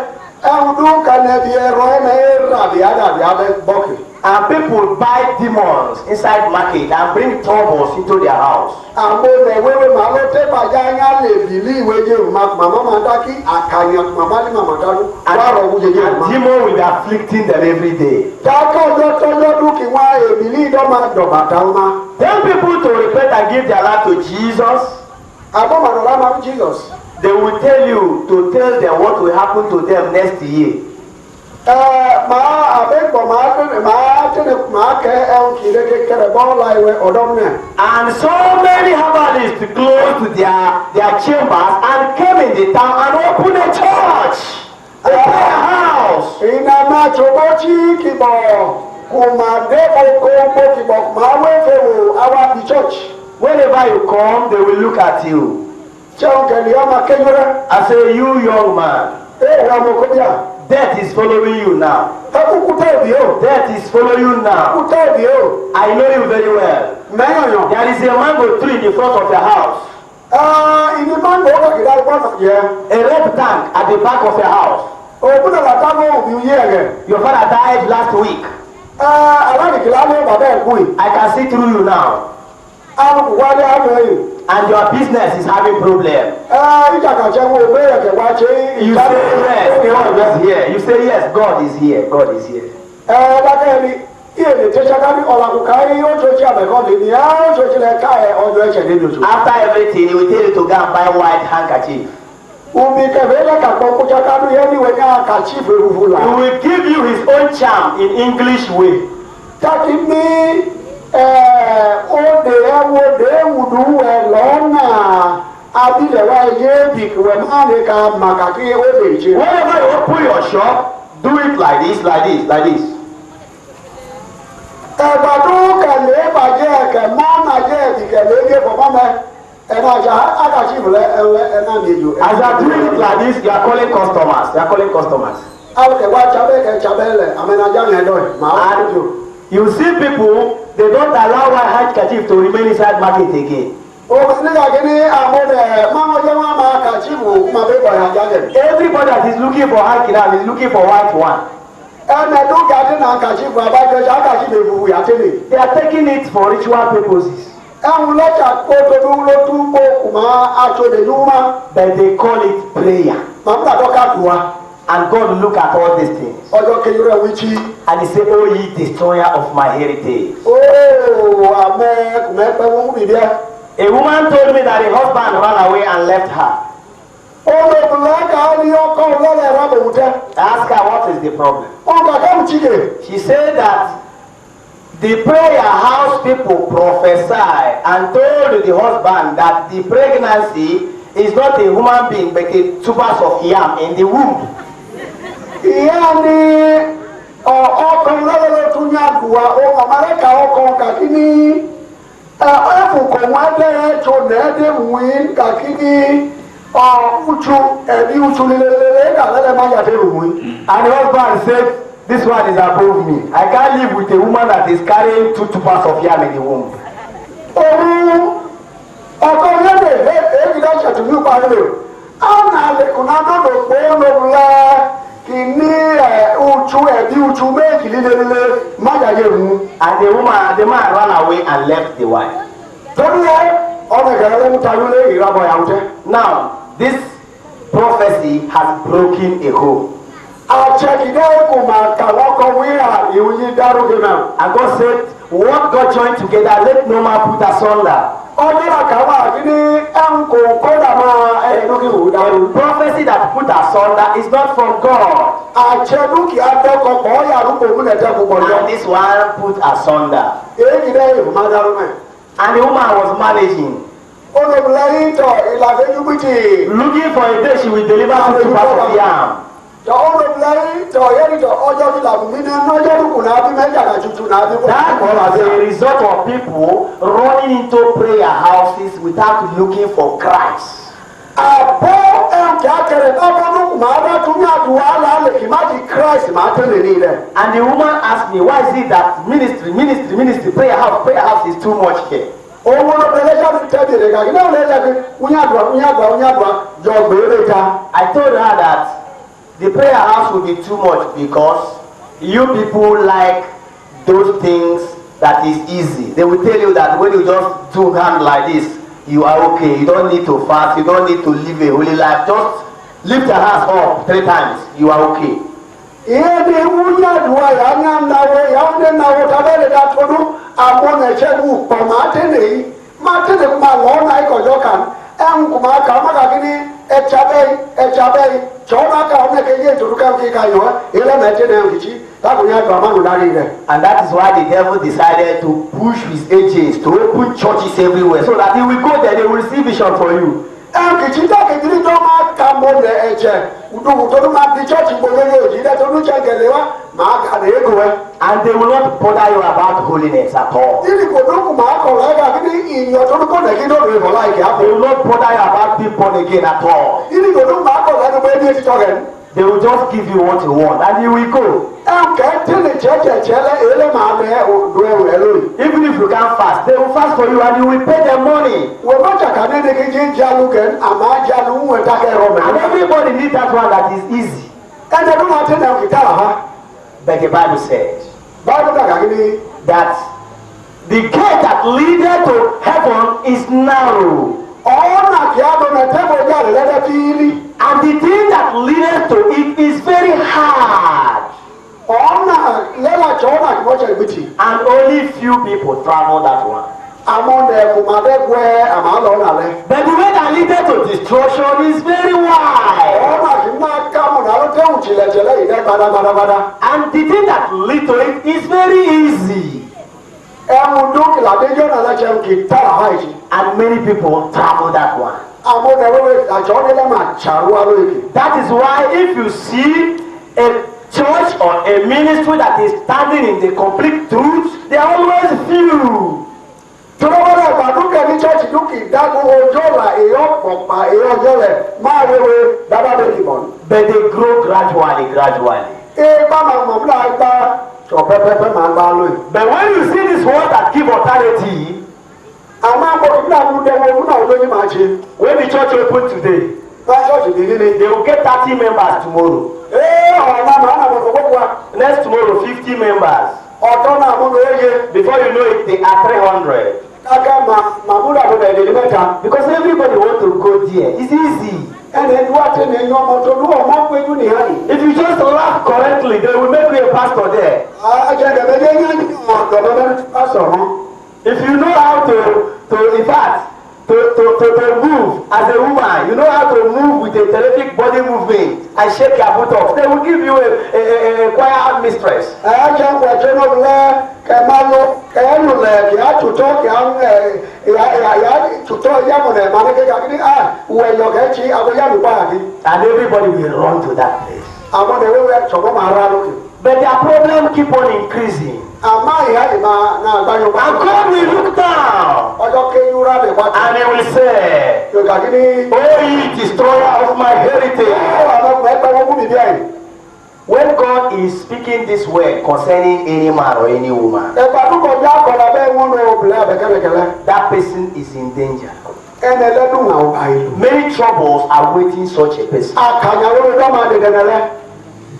ẹ̀wù dún kànẹ́bí ẹ̀rọ ẹ̀mẹ́ ràbí àdàbí abẹ́ bọ́kì. And people buy demons inside market and bring troubles into their house. àwọn ẹ̀wẹ́wẹ́ màá ló tẹ́ bàjá yá lè bìlí ìwé jẹ́ màmá máa dá kí àkànyàn màmá ní màmá dánú wàrọ̀ owó jẹjẹ And màmá. demon will be afflicting them every day. dákọ̀ ọjọ́ tọ́jọ́ dúkì wọn èbìlí ìdọ́ máa dọ̀bà dáhùn má. Tell people to repent and give their life to Jesus. àbọ̀mọ̀dọ̀lá máa ń Jesus. They will tell you to tell them what will happen to them next year. màá àbẹ́gbọ̀ màá kẹ́ ẹ̀hún kì í lé kékeré bọ́ọ̀lù àìwẹ̀ ọ̀dọ́ mi. And so many herbalists closed to their chambers and came in the town and opened a church, a prayer house. ìnà máa tòbó tí kìbọ̀ kò máa dé oko kìbọ̀ máa wéfẹ̀ wò àwa bí church. Whenever you come, they will look at you. jẹun kẹ̀lé ọmọ kéjọ́rẹ́. I say, you young man, ẹ̀rọ ọmọ kọ́bíà. death is following you now. ẹkúkú tẹ̀bi o. Death is following you now. ẹkú tẹ̀bi o. I know you very well. mẹ́yọ̀yọ̀. There is a mango tree in the front of your house. ìní máńgò ó kàkiri àgbọ̀nà yẹ. A red tank at the back of your house. òkú náà làtà mọ́ òbí yé rẹ̀. Your father died last week. alárìkìlá ní bàbá ẹ̀ kú yìí. I can see through you now. alùpùpù wálé àmọ́ yìí. And your business is having problem. ìjàkàjẹ́ wo bẹ́ẹ̀ kẹ̀ wá ṣe You say yes, God is here. You say yes, God is here. God is here. dákẹ́ ni ìyèlè tẹ́sán ní ọ̀làkùnkà yìí ó tó ṣe àbẹ̀kọ́ lè ní ó tó ṣe lẹ́ka ẹ̀ ọjọ́ ẹ̀ṣẹ̀ nínú oṣù. After everything, he will tell you to go and buy white handkerchief. omi kẹfẹ́ lẹ́kàgbọ́ kújà kánú yẹn níwèé ní àkàtì ìfèrúfú là. He will give you his own charm in English way. jáde ní òde ẹwọ́de ewùdú ẹ̀ lọ́nà abilẹ̀wá ẹ̀yẹ́ bìkìwẹ̀ máa ní ká màkàkí òde ìṣe. Whenever you open your shop, do it like this, like this, like this. ẹ̀gbàdo kẹlẹ́ bàjẹ́ ẹ̀kẹ́ mọ́nà jẹ́ ìkẹlẹ́ ẹ̀gẹ́ fọmọ́ mẹ́ ẹ̀nà àjà àkàtì ìfúnlẹ̀ ẹ̀nà nìyó. As you are doing it like this, you are calling customers. You are calling customers. alùpùpù jábẹ́ kẹ́ jábẹ́ lẹ̀ àmẹ́nàjà yẹn dọ̀ ẹ̀ máa wá lójú. You see people, they don't allow white handkerchief to remain inside market again. nígbà kí ni àwọn ẹ̀ máa jẹ́ wọn máa kàtí ìwò máa bẹ́ bọ̀ ìyàjà lẹ̀. Everybody that is looking for handkerchief is looking for white one. ẹnẹ dúkìá dín náà kàtí ìwò àbájọṣe àkàtì lè wù yàtẹ̀lẹ̀. They are taking it for ritual purposes. ẹ̀hún lọ́jà kó tó dúró tó ń bọ̀ kùmà àtòlè dúró má. But they call it prayer. màmúdà dọ́ka dùn wa. And God look at all these things. Ọjọ́ kejì rẹ̀ wí chi. And he said, "Oh, ye destroyer of my heritage." Ooo amẹ́ kùmẹ́pẹ́ wọ́n mi bíẹ́. A woman told me that her husband ran away and left her. Olùbùlẹ̀ ká ní ọkọ̀ ọlọ́lẹ̀ ẹ̀rọ àbòwútẹ́. I asked her, what is the problem? Ọ̀gá kẹ́hùn chike. She said that the prayer house people prophesy and told the husband that the pregnancy is not a human being but a tubers of yam in the womb. Ìyá ni ọkọ̀ ọlọ́lẹ̀ tún yá dùwà ọmọlẹ́ka ọkọ̀ kàkí ní ẹ̀fùkọ̀ wọn dẹ́ tó nẹ́ẹ̀dẹ́ wín kàkí ní uchu ẹ̀bí uchu lélẹ́lẹ́lẹ́ kàlẹ́lẹ́ má yàtẹ̀ wín. And the husband said, "This one is above me. I can't live with a woman that is carrying 2 tubers of yam in the womb." Òun ọkọ̀ lẹ́dẹ̀ èyí dá ṣàtúnyí parí rẹ̀ àwọn àlekùn náà dọ̀dọ̀ pé lọ́wọ́lá kì ní uchu ẹ̀bí uchu méjì lélẹ́lẹ́lẹ́ má yàyẹ̀ wín. And the man ran away and left the wife. Torí ẹ ọmọ ìgbàlódé ń tayọ lé ìrabọ̀ yàwó tẹ́. Now, this prophecy has broken a home. Àjẹkìdẹ́ kò máa kà lọ́kọ̀ wíwà ìwúyí dárúkẹ náà. And God said, "What God joined together, let no man put asunder." Ọjọ́ àkàwà kìíní ẹ̀ǹkò kódà máa ẹ̀ẹ́dókè wò dárú. Prophecy that put asunder is not from God. Àjẹdúkìá dẹ́kọ̀kọ̀ ọ̀yàrú òun ẹ̀jẹ̀ kò pọ̀ jọ. And this one put asunder. Èyíkìdẹ́ ìlú máa dárú mẹ́. And the woman was managing, Olùbìlẹ́yìn tọ̀ ìlàfẹ́jú bìtì. looking for a day she will deliver 2 tubers of yam. Tọ̀ olùbìlẹ́yìn tọ̀ yẹ́nì tọ̀ ọjọ́ kìlà fún mi ní ọjọ́ dúkù náà bí mẹ́jà náà tutù náà bí That was a result of people running into prayer houses without looking for Christ. Àbọ̀ ẹ̀ǹkì akẹrẹ náà bọ́ dúkù máa bá tún ní àdúrà lálẹ́ kì má di Christ máa tẹ̀lé ní ilẹ̀. And the woman asked me, "Why is it that ministry, prayer house is too much here?" Owó lọ́pẹ̀lẹ́ sábì tẹ́bi rẹ̀ kàkí náà lè lẹ́bi wúnyàdùà jọ gbèrè ta. I told her that the prayer house will be too much because you people like those things that is easy. They will tell you that when you just do hand like this, you are okay. You don't need to fast. You don't need to live a holy life. Just lift your hands up 3 times. You are okay. Ìyẹn ni wúnyàdùà yà ń yàn náwó yà ń dé náwó tábẹ́lẹ̀ dá tó dún àwọn ẹ̀ṣẹ́ wù pọ̀ máa tẹ̀lé yìí máa tẹ̀lé kó máa lọ́ọ́ náà ìkọ̀jọ́ kan ẹ̀ ń kó máa kà má kàkí ní ẹ̀ṣà bẹ́ẹ̀ tsọ́ náà kà ọ́n ẹ̀kẹ́ yé ìtòlú ká kí ká yọ̀ ẹ́ ilé mẹ́tẹ́ náà kìí táàbù ní àdùn àmàlù lárí rẹ̀. And that is why the devil decided to push his agents to open churches everywhere so that he will go there, they will receive vision for you. Kìí dákejì ní tó máa ka mọ lẹ ẹ̀jẹ̀ wùdùwùdù tó máa di chọ́ọ̀chì gbogbo yóò jí dẹ́ tó ní jẹ́ gẹ̀lẹ́ wa máa kà ní ego ẹ. And they will not bother you about holiness at all. Níbi kò dúkù máa kọ̀ láyà kí ní ìyàn tó ní kò lẹ́kí ní òde ìbọn láìkí àpò. They will not bother you about being born again at all. Níbi kò dúkù máa kọ̀ lẹ́nu pé ní etí tọ́ rẹ̀. They will just give you what you want and you will go. Tí lè jẹ́jẹ̀jẹ́ lẹ́ èlé máa lẹ òdo ẹ̀rù ẹ̀ lórí. Even if you can't fast, they will fast for you and you will pay them money. Wọ́n bá jàkà ní ẹni kejì ń jalu kẹ́ àmọ́ jalu ń wẹ̀ dákẹ́ rọ mẹ́. And everybody needs that one that is easy. Ẹni ẹni máa tẹ̀lé òkìtà rà ha. But the Bible says Báyọ̀ dàgbà kí ni. that the gate that leadeth to heaven is narrow. Ọ̀nà kí á dọ̀nà tẹ́gbọ̀ ìjà rẹ̀ lẹ́dẹ̀ fíìlì. And the thing that leadeth to it is very hard. Ọ̀nà lẹ́la tí ọ̀nà kí wọ́n ṣe ìgbìtì. And only few people travel that one. Àmọ́ ọ̀nà ẹ̀kọ́ máa dẹ́gbẹ́ àmọ́ àlọ́ ọ̀nà rẹ̀. But the way that leadeth to destruction is very wide. Ọ̀nà kí máa ká mọ̀ náà ló tẹ̀wù jìlẹ̀jìlẹ̀ yìí dẹ́ gbadagbadabada. And the thing that lead to it is very easy. Ẹ̀mú dúkìlà déjọ́ náà lẹ́jẹ̀ kì í tàrà ha yìí. And many people travel that one. Àmọ́ ọ̀nà ẹ̀rọ àjọ ọ̀nà máa ṣàrú wa lóye. That is why if you see a church or a ministry that is standing in the complete truth, they are always few. Tọ́lọ́wọ́lá ìgbàdúkẹ́ ní chọ́ọ̀chì dúkì dágún ọjọ́ là èèyàn pọ̀pà èèyàn ọjọ́ rẹ̀ máa wéwé dábàá bẹ́ẹ̀ kìbọn. But they grow gradually. Bá máa mọ̀ nígbà gbá sọ pẹ́pẹ́pẹ́ máa gbá lóye. But when you see this word that give authority, Àwọn akọ̀kọ̀ nígbà tó dẹ́wọ́ fún àwọn olóyún máa ṣe. when the church open today, Bá chọ́ọ̀chì bí nílé. they will get 30 members tomorrow. Ọ̀rọ̀ máa máa nà mọ̀ kọ́kọ́ wa. Next tomorrow, 50 members. Ọ̀tọ́ náà mú mi yé. Before you know it, they are 300. Káká màmúdà ló dẹ̀ lè mẹ́ta. Because everybody want to go there. It's easy. Ẹni ẹni wá tẹ́ ní ẹyọ ọmọ tó dún ọmọ péjú nìyá yìí. If you just laugh correctly, they will make you a pastor there. Ajẹ́gẹ̀dẹ̀ yẹn yẹn ní ọ̀dọ̀ bẹ́ẹ̀ bá sọ̀rọ̀. If you know how to in fact, to move as a woman, you know how to move with a terrific body movement and shake your buttocks, they will give you a choir mistress. Ẹ̀ẹ́dẹ̀ wẹ̀jẹ̀ náà lẹ́ kẹ́ máa lọ kẹ́ẹ́lù lẹ̀ kí á tutọ́ kí á yà tutọ́ yàmù lẹ̀ máa ní kékeré kí á wẹ̀yọ̀ kẹ́ẹ̀kì àwọn yàmù báyìí. And everybody will run to that place. Àwọn ẹ̀rọ wẹ̀ sọ̀kọ́ máa rà lókè. But their problem keep on increasing. Àmọ́ ìyá yìí máa náà gbáyọ̀ bá. And God will look down. Ọjọ́ kéyú rà lè wá. And he will say, Yorùbá kí ni. "Oh, ye destroyer of my heritage." Àwọn ọmọ ẹgbẹ́ wọn kú mi bí àyè. When God is speaking this word concerning any man or any woman, Ẹ̀fà tó kọjá kọ̀ọ̀lá bẹ́ẹ̀ wọ́n lọ obìnrin àbẹ̀kẹ́lẹ̀kẹ́lẹ́. that person is in danger. Ẹnì ẹlẹ́dùn náà ọba yìí. Many troubles are waiting such a person. Àkànyàwó ló dọ́ máa dèdè nẹ́lẹ́.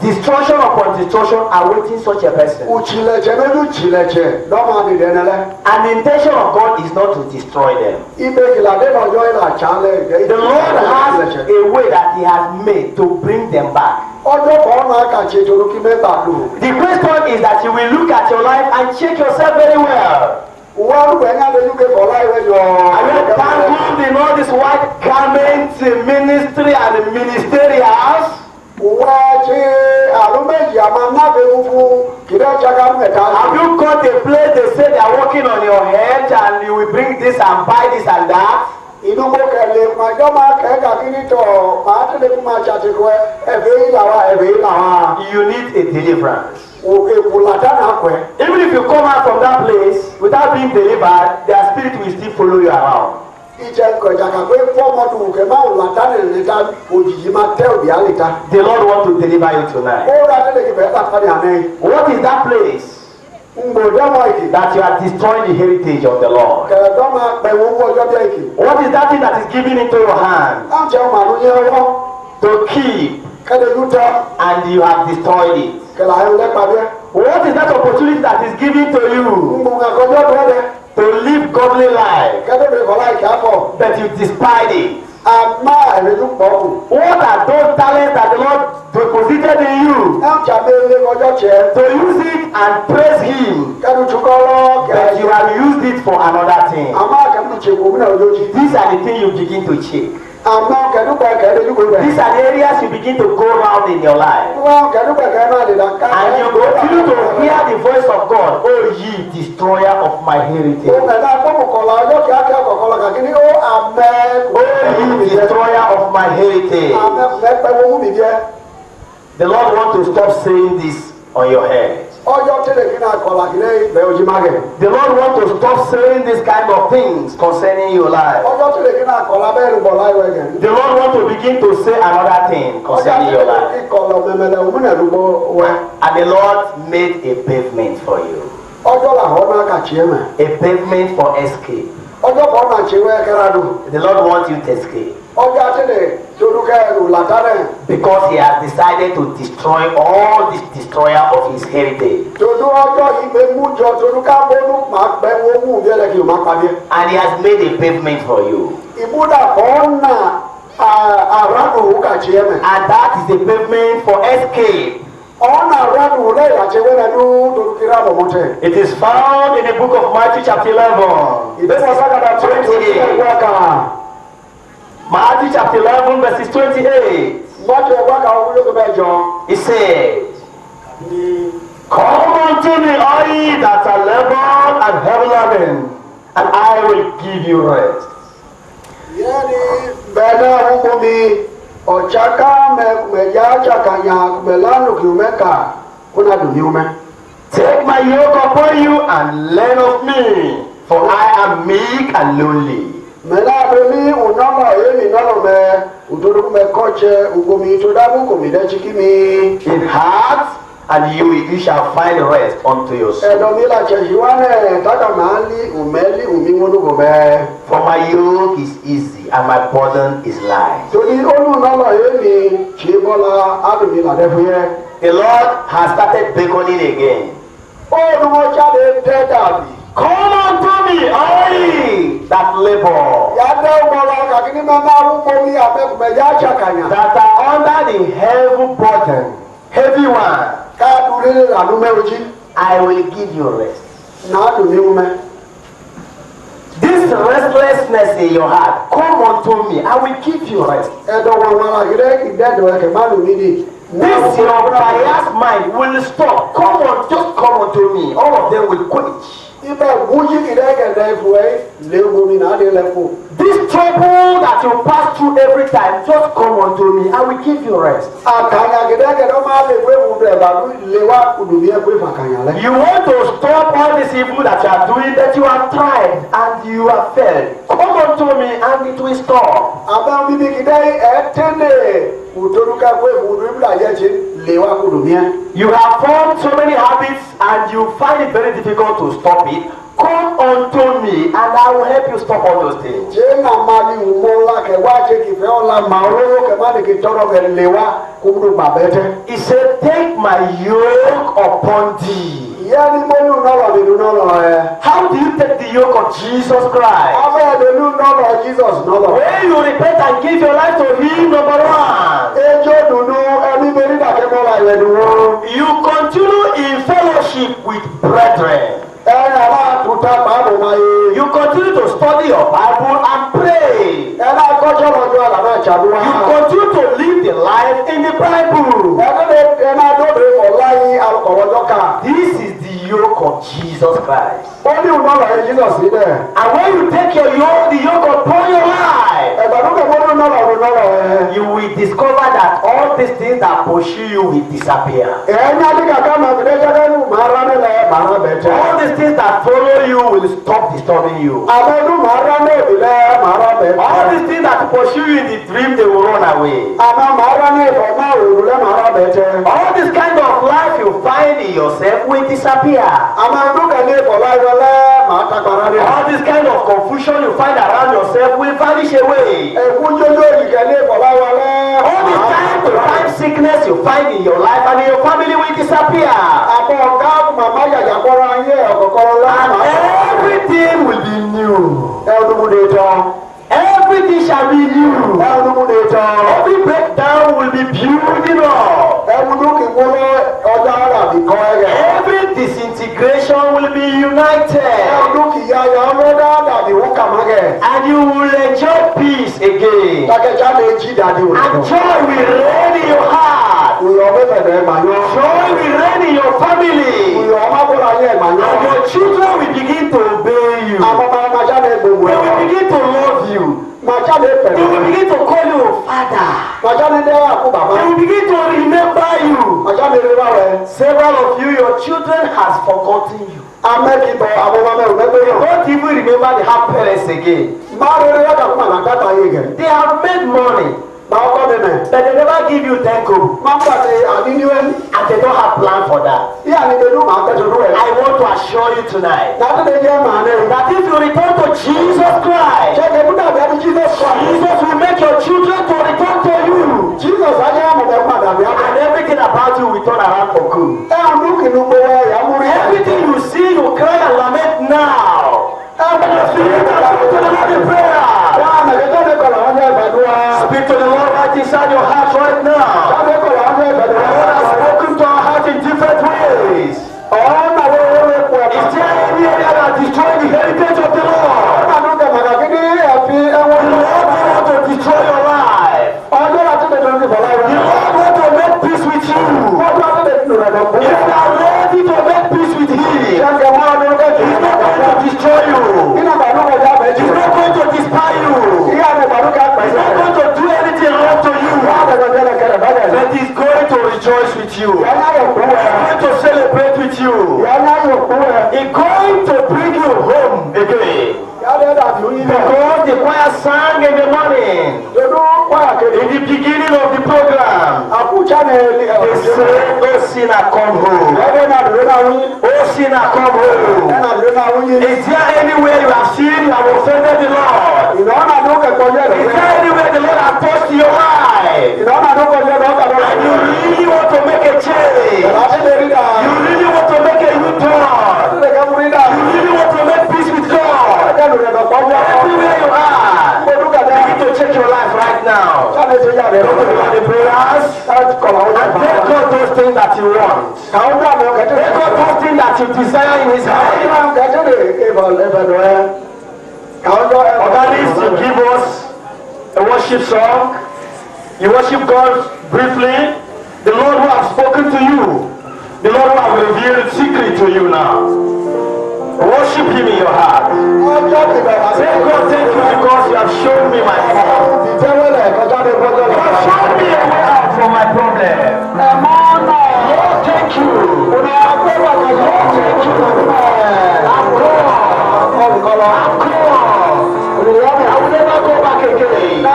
Destruction upon destruction are waiting such a person. Uchilẹ̀jẹ̀ lójú chilẹ̀jẹ̀ dọ́ máa dèdè nẹ́lẹ́. And the intention of God is not to destroy them. Ibe kìlàdé lọ́jọ́ ìlà àjálẹ̀. The Lord has a way that He has made to bring them back. Ọjọ́ kan náà kà ṣe torí kí mẹ́ta lò. The question is that you will look at your life and check yourself very well. Wọ́n rú ẹ̀yìn àdéhùn kẹfọ́ láìwé jọ. Are you tangled in all this white garment ministry and ministerials? Wọ́n ti àlọ́ méjì àmọ́ nábẹ́ fún kìlẹ̀ ṣáká mẹ́ta. Have you got a place they say they are working on your head and you will bring this and buy this and that? Inú mo kẹ̀lé màjọ́ máa kẹ́ kàkiri tọ̀ màá tẹ̀lé fún màá ṣàtìkọ́ ẹ̀fẹ̀ yìí làwà ẹ̀fẹ̀ yìí làwà. You need a deliverance. Èkó làdánà pẹ́. Even if you come out from that place without being delivered, their spirit will still follow you around. Ìjẹ́ nkọ̀jà kàgbé fọ́mọdù kẹ́ máa wò làdánà níta òjijì máa tẹ́ òbí àlìta. The Lord wants to deliver you tonight. Ó rà tẹ́lẹ̀ kí bẹ́ẹ̀ tàkàrí àná yìí. What is that place Ngbòdọ́mọ ìkì. that you are destroying the heritage of the Lord? Kẹ̀dọ́mọ pẹ̀wọ́ owó ọjọ́ bí ìkì. What is that thing that is given into your hand Láǹjẹ́ ọmọ àlọ́ yẹ ọwọ́. to keep Kẹ́lẹ́ yú tọ́. and you have destroyed it? Kẹ̀lẹ́ ayọ̀ lẹ́pàá bẹ́ẹ̀. What is that opportunity that is given to you Ngbòmù àkọ́jọ́ bẹ́ẹ̀ to live godly life, kẹ́lẹ́ bẹ́ẹ̀ kọ́lá ìkì àfọ̀. but you despise it? Àmà ẹ̀rẹ́dú pọ̀ kù. What are those talents that the Lord deposited in you Láǹjà bẹ́ẹ̀ lé ọjọ́ tiẹ̀. to use it and praise Him, Kẹ́lu tukọ́ lọ but you have used it for another thing? Àmà kẹ́lu tse kò mí náà ojú ti. These are the things you begin to check. Àmà kẹ́lu pẹ̀ kẹ́lu yúkọ rẹ̀. These are the areas you begin to go around in your life. Wọ́n kẹ́lu pẹ̀ kẹ́lu náà lè dà ká. And you continue to hear the voice of God, "Oh ye destroyer of my Ó heritage. mẹ́ta fọ́ọ̀mù kọ̀ọ̀la ọjọ́ kí á kẹ́ kọ̀ọ̀kọ̀ọ̀la kàkiri ó àmẹ́. Oh ye destroyer of my heritage." Àmẹ́ mẹ́pẹ́ wo mú mi jẹ́. The Lord wants to stop saying this on your head. Ọjọ́ tẹ́lẹ̀ kí náà kọ̀ọ̀la kí lẹ́yìn bẹ́ẹ̀ ojú má gẹ̀. The Lord wants to stop saying this kind of things concerning your life. Ọjọ́ tẹ́lẹ̀ kí náà kọ̀ọ̀la bẹ́ẹ̀ ló bọ̀ láìwẹ̀ gẹ̀. The Lord wants to begin to say another thing Ọjọ́ concerning your tẹ́lẹ̀ life. kí kọ̀ọ̀la mẹ́mẹ́lẹ́ òmìnira ló bọ̀ wẹ́. And the Lord made a pavement for you. Ọjọ́ làwọn náà kà tiẹ̀ mẹ́. A pavement for escape. Ọjọ́ kan náà tiẹ̀ wẹ́ kẹ́ra dùn. The Lord wants you to escape. Ọjọ́ tẹ́lẹ̀ torúkẹ́ ẹ̀rù làtàrẹ̀. Because He has decided to destroy all this destroyer of His heritage. Tòdú ọjọ́ yìí pé mú jọ torúkẹ́ abónú máa pẹ́ wọ́n mú bí ẹlẹ́kì ò máa pàdé. And He has made a pavement for you. Ìbúdà kan náà àràdùn òun kà tiẹ̀ mẹ́. And that is a pavement for escape. Ọ̀nà àràdùn òun lẹ́yìn àti wẹ́rẹ́ dún torúkẹ́ rà bọ̀ mọ́tẹ́. It is found in the book of Matthew chapter 11. Ìdẹ́sẹ̀ sákàdà 28. Matthew chapter 11 verses 28. Mọ́tò ẹ̀gbọ́n kan wọ́n yóò bẹ́ẹ̀ jọ. He said, "Come unto me, all ye that are labored and heavy laden, and I will give you rest." Yẹ́nì bẹ́ẹ̀ náà ń kó mi ọ̀chaka mẹ̀já chakanya mẹ̀lánù kìí mẹ́ka kó náà dùn ní ọmọ. Take my yoke upon you and learn of me, for I am meek and lowly. Mẹ́lá bẹ ní ọ̀nàmọ̀ èmi nọ́nà mẹ́ òtòdó mẹ́ kọ́ọ̀tsẹ̀ ògbómi tó dábò kò mí dẹ́tí kí mi. In heart, and you shall find rest unto your soul. Ẹ̀dọ̀ mi là jẹ̀sí wá náà tákà máa ń lé òmẹ́lí òmí múnúkọ̀ bẹ́ẹ̀. For my yoke is easy and my burden is light. Torí olùnàmọ̀ èmi ṣe bọ́lá àdùnmí làdẹ́ fún yẹ. The Lord has started beckoning again. Olùmọ̀jáde tẹ́ dàbí. Come unto me, all ye that labor, Yàtọ̀ ọ̀gbọ̀nà kàkiri máa máa ń bomi àbẹ̀kùnmẹ̀já àjàkànyà. that are under heavy burden, heavy one, Ka dure la nu me oji. I will give you rest. Na do ni ume. This restlessness in your heart, come unto me, I will give you rest. Edo wa la gire ki de do ke ma lu ni ni. This your biased mind will stop. Come on, just come unto me. All of them will quit. Ibe wuji ki de ke de fu e le go mi na de le fu. This trouble that you pass through every time, just come unto me. I will give you rest. Akanya ki de ke do ma le we fu de ba le wa kudu bi e pe fa kanya le. You want to stop all this evil that you are doing, that you have tried and you have failed. Come unto me and it will stop. Aba mi bi ki de e tene utoruka we fu du bi la ye chi le wa kudu bi e. You have formed so many habits and you find it very difficult to stop it. Come unto me and I will help you stop all those things. Je na mali umola ke wa je ki fe ola ma ro ke ma de ki toro ke le wa kudu ba bete. He said, take my yoke upon thee. Ya ni mo lu no lo bi no lo e. How do you take the yoke of Jesus Christ? Aba de lu no lo Jesus no lo. When you repent and give your life to him, number one, Ejo dunu emi beri da ke mo la iwe dunu. you continue in fellowship with brethren. Ẹ̀rọ aláàtúntà pàbò máa yé. You continue to study your Bible and pray. Ẹ̀rọ akọ́jọ́ lọ́jọ́ àlànà ìṣàdúrà. You continue to live the life in the Bible. Ẹ̀rọ adóde ọ̀láyé alùpùpù ká. This is the yoke of Jesus Christ. Ó ní ìmọ̀lá ẹ̀ Jesus níbẹ̀. And when you take your yoke, the yoke upon your life, Ẹ̀gbàdúgbò mọ́ ní nọ́lọ̀ ní nọ́lọ̀ ẹ̀. you will discover that all these things that pursue you will disappear. Ẹ̀yìn adíkàká máa fi dẹ́jọ́ lẹ́nu màá rán nílẹ̀ màá rán bẹ̀tẹ̀. All these things that follow you will stop disturbing you. Àbẹ̀dú màá rán ní ìbílẹ̀ màá rán bẹ̀tẹ̀. All these things that pursue you in the dream, they will run away. Àmọ́ màá rán ní ìbọn náà òrùlé màá rán bẹ̀tẹ̀. All this kind of life you find in yourself will disappear. Àmọ́ dúkẹ́ ní ìbọn láyọ̀lẹ́ màá tagbara ní. All this kind of confusion you find around yourself will vanish away. Ẹ̀kú jójó ìkẹ́ ní ìbọn láyọ̀lẹ́. All the time to find sickness you find in your life and in your family will disappear. Àbọ̀ ọ̀gá màmá yàyà kọ́ra ayé ọ̀kọ̀kọ̀rọ̀ And lánàá. everything will be new. Ẹ̀rùmùdè tán. Everything shall be new. Ẹ̀rùmùdè tán. Every breakdown will be building up. Ẹ̀rùmùdè wọlé ọjà ara mi kọ́ ẹ̀rẹ̀. Every disintegration will be united. Ẹ̀rùmùdè yàyà ọlọ́dà dàbí wọ́n kà má gẹ̀. And you will enjoy peace again. Takẹ́jà lè jí dàdí òdòdó. And joy will reign in your heart. Òyò bẹ̀rẹ̀ mà yọ. Joy will reign in your family. Òyò ọmọkùnrin ayé mà yọ. And your children will begin to obey you. Àwọn ọmọ màjá lè gbogbo They ẹ̀. will begin to love you. Màjá lè They pẹ̀lú. will begin to call you Father. Màjá lè dẹ́ àkú bàbá. They will begin to remember you. Màjá lè rí wàwẹ̀. Several of you, your children has forgotten you. Amẹ́kìbọ̀ àwọn ọmọ mẹ́rin mẹ́gbẹ́ yàn. Don't even remember they have parents again. Máa rere yàtọ̀ fún àlàkàtà yé gẹ̀. They have made money, Máa kọ́ mi mẹ́. but they never give you thank you. Máa ń pàṣẹ àdínníwẹ́. And they don't have plan for that. Bí àníbẹ̀lú màá tẹ̀sán lóẹ̀. I want to assure you tonight Láti lè jẹ́ màá ní. that if you return to Jesus Christ, Ṣẹ́gun kúndà bí ẹni Jesus Christ. Jesus will make your children to return to you. Jesus ajá àmọ̀bẹ̀ padà bí And everything about you will turn around for good. ẹ ọdún kìnnú gbowó ẹ̀yà múrí. Everything you see, you cry and lament now. When you see it, speak to the Lord in prayer. Wọ́n àmẹ̀kẹ́kẹ́ ní kọ̀lá wọn ní ẹ̀fẹ̀dúrà. Speak to the Lord right inside your heart right now. Wọ́n kọ̀lá wọn ní The ẹ̀fẹ̀dúrà. Lord has spoken to our heart in different ways. Ọ̀hún náà wọ́n wọ́n wọ́n pọ̀. Is there any area that destroy the heritage of the Lord? Ọ̀hún náà dúkẹ́ màkà kí ní ẹ̀fí ẹ̀wọ̀n. The Lord want to destroy your life. Ọjọ́ láti lè dọ̀rọ̀ ìbọ̀lá The rẹ̀. Lord want to make peace with you. Wọ́n tó láti lè dùn rẹ̀ lọ. If you are ready to make peace with Him, Ṣẹ́gun wọn ọdún kẹ́kẹ́. He's not going to destroy you. Nínú àgbàdo wọn já bẹ̀ẹ́ jù. He's not going to despise you. Ìyá àgbà àgbàdo ká He's not pẹ̀lú. going to do anything wrong to you. Wọ́n àgbàdo kẹ́lẹ̀ kẹ́lẹ̀ bẹ́ẹ̀. But He's going to rejoice with you. Ìyá náà yóò kú ẹ̀. He's going to celebrate with you. Ìyá náà yóò kú ẹ̀. He's going to bring you home again. Ìyá náà dàbí oyin náà. Because the choir sang in the morning, Dodo wáyà kéde. in the beginning of the program, Àkúchá ni they said, "Oh sinner, come home. ẹgbẹ́ náà dúró náà wí. Oh sinner, come home." Ẹ̀nà dúró náà wí. Is there anywhere you have seen you have offended the Lord? Ìnáwó náà ló kẹ̀kọ́ jẹ́ Is rẹ̀. there anywhere the Lord has touched your life? Ìnáwó náà ló kọ̀ jẹ́ lọ́kà lọ́kà. And you really want to make a change? Láti lè rí dà. You really want to make a U-turn? Láti lè kẹ́ mú rí dà. You really want to make peace with God? Ẹgbẹ́ ló rẹ̀ lọ́kọ́ jẹ́. Everywhere you are, Mo dúkà dá. you need to check your life right now. Sáà lè ṣe yà rẹ̀ Don't lọ́kọ̀. do the prayers. want. Make God something that you desire in his heart. Organist, you give us a worship song. You worship God briefly. The Lord who has spoken to you. The Lord who has revealed secret to you now. Worship him in your heart. Say, God, thank you because you have shown me my problem. You have shown me a way out from my problem. Lord, thank you. Lord, thank you. I'm gone. I will never go back again. I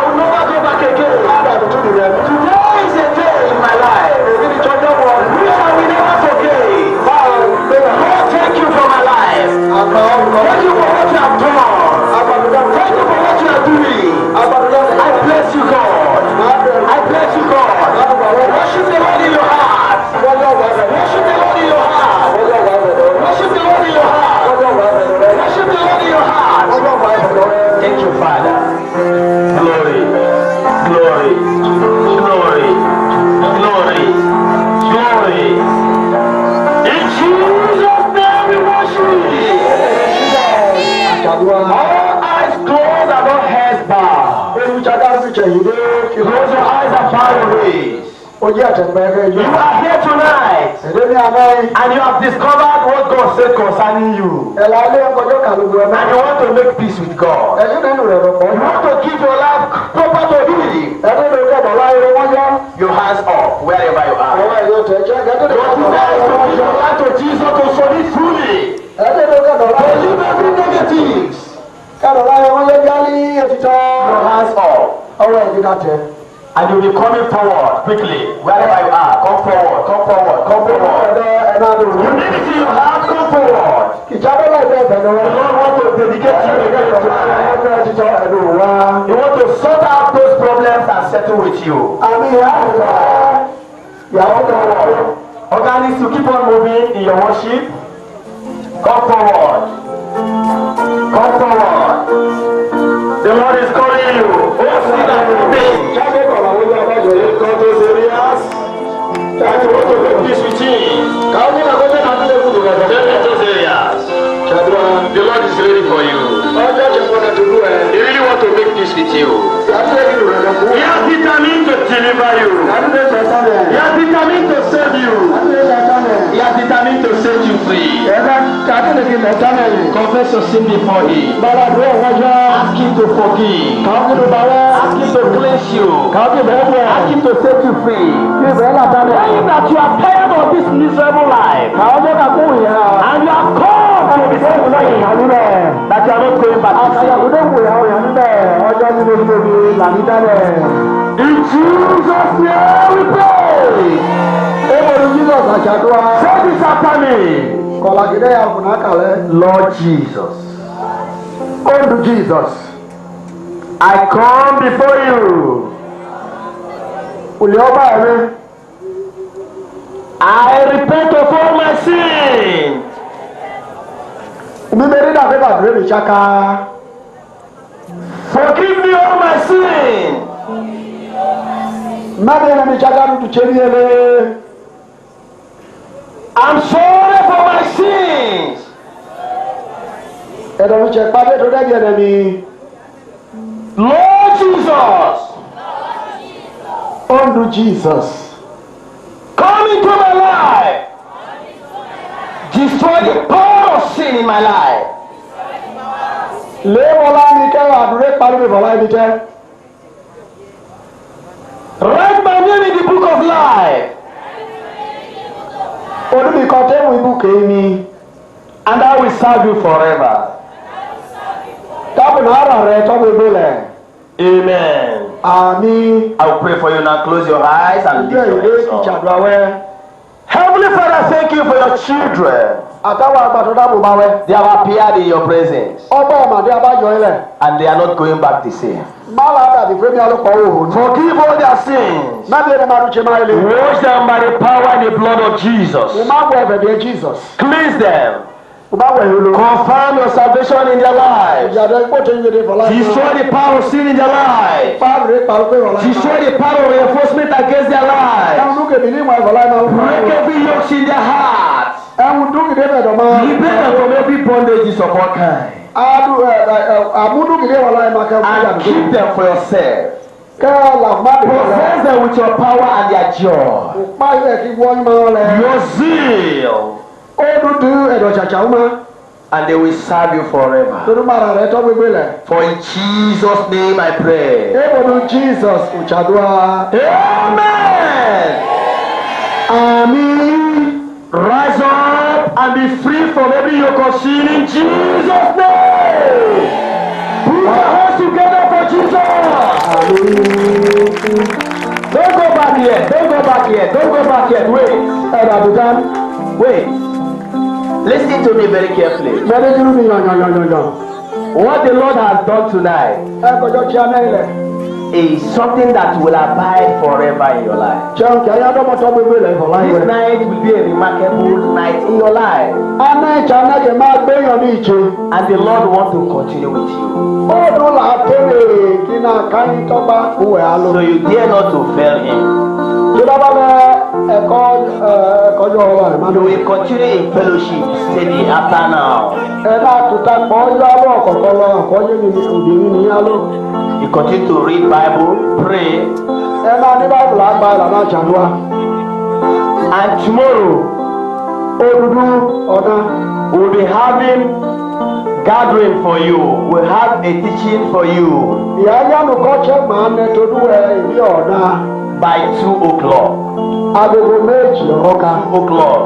will never go back again. Today is a day in my life. Which I will never forget. Lord, thank you for my life. Thank you for what you have done. Thank you for what you are doing. I bless you, God. I bless you, God. Worship the Lord in your heart. Worship the Lord in your heart. Worship the Lord in your heart. Worship the Lord in your heart. Thank you, Father. Glory, glory, glory, glory, glory. In Jesus' name we worship. All eyes closed and all heads bowed. Close your eyes and bow your ways. You are here tonight and you have discovered what God said concerning you. And you want to make peace with God. You want to give your life proper to Him. Your hands up wherever you are. Your desire is to give your life to Jesus to submit fully. To leave every negative. Your hands up. And you'll be coming forward quickly, wherever you are. Come forward, come forward, come forward. You need it in your heart, come forward. The Lord wants to dedicate you. He wants to sort out those problems and settle with you. Organist, you keep on moving in your worship. Come forward. Come forward. The Lord is calling you. Oh, see that thing. Come to those areas that you want to make peace with him. Come in and those areas. The Lord is ready for you. He really wants to make peace with you. He has determined to deliver you. He has determined to save you. He has determined to set you free. Confess your sin before him. Ask him to forgive. Ask him to cleanse you. Ask him to set you free. Tell him that you are tired of this miserable life. And you have come to be set free. That you are not going back to sin. In Jesus' name we pray. Say this after me. Lord Jesus. Oh Jesus. I come before you. I repent of all my sins. Forgive me all my sins. I'm sorry for my sins. Lord Jesus. Unto Jesus. Come into my life. Destroy the power of sin in my life. Write my name in the book of life. And I will serve you forever. Amen. I will pray for you now. Close your eyes and lift your hands up. Heavenly Father, thank you for your children. They have appeared in your presence. And they are not going back the same. Forgive all their sins. Wash them by the power and the blood of Jesus. Cleanse them. Confirm your salvation in their lives. Destroy the power of sin in their lives. Destroy the power of reinforcement against their lives. ní ìmọ̀ ẹ̀fọ́ láì máa ń fún Break ẹ. every yoke in their heart. Ẹ̀hún dúkìdé bẹ̀dọ̀ máa. Liberate them from every bondages of all kind. Àmúdúkìdé wà láì máa kẹ́ fún And ìyàdùkú. keep them for yourself. Kẹ́ làmúdàdì wọ̀ lẹ́. Possess them with your power and their joy. Òpá ilẹ̀ kí wọ́n máa lẹ̀. Your zeal. Ó dúdú ẹ̀dọ̀ ṣàṣà ń mọ́. And they will serve you forever. Torí mara rẹ̀ tọ́ gbégbé lẹ̀. For in Jesus' name I pray. Ébòdú Jesus òṣàdúrà. Amen. Àmín. Rise up and be free from every yoke of sin in Jesus' name. Put your hands together for Jesus. Don't go back here. Don't go back here. Don't go back here. Wait. Ẹ̀rọ àbùkán. Wait. Listen to me very carefully. Mẹ́rin dúró ní yànyànyànyàn. What the Lord has done tonight Ẹ kọjọ́ tí a náà ilẹ̀. is something that will abide forever in your life. Jẹun kí ayé adọ́mọ̀tọ́ gbégbé lẹ̀ ìfọ̀ láyé This rẹ̀. night will be a remarkable night in your life. Aná ìjà náà yẹ máa gbéyàn ní ìje. And the Lord wants to continue with you. Bọ́ọ̀dù là á tẹ̀lé kí náà káyín tọ́gbà fún ẹ̀ á lò. So you dare not to fail him. Tí bá bá bẹ ẹ̀kọ́jọ́ ọ̀rọ̀ rẹ̀ máa You lò. will continue in fellowship steady after now. Ẹ náà tuta pọ̀ ọjọ́ àlọ́ ọ̀kọ̀ọ̀kan lọ àkọ́jọ́ obìnrin ní yá lò. You continue to read Bible, pray, Ẹ náà ní báyìí là á gba ìlànà àjàdúrà. and tomorrow Òdùdú ọ̀dà. we'll be having gathering for you. We'll have a teaching for you Ìyá Yánu kọ́ṣẹ́ màá ní tolú ẹ̀ ìdí ọ̀dà. by 2 o'clock. Agogo méjì ọ̀rọ̀ ká. 2 o'clock.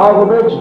Agogo méjì.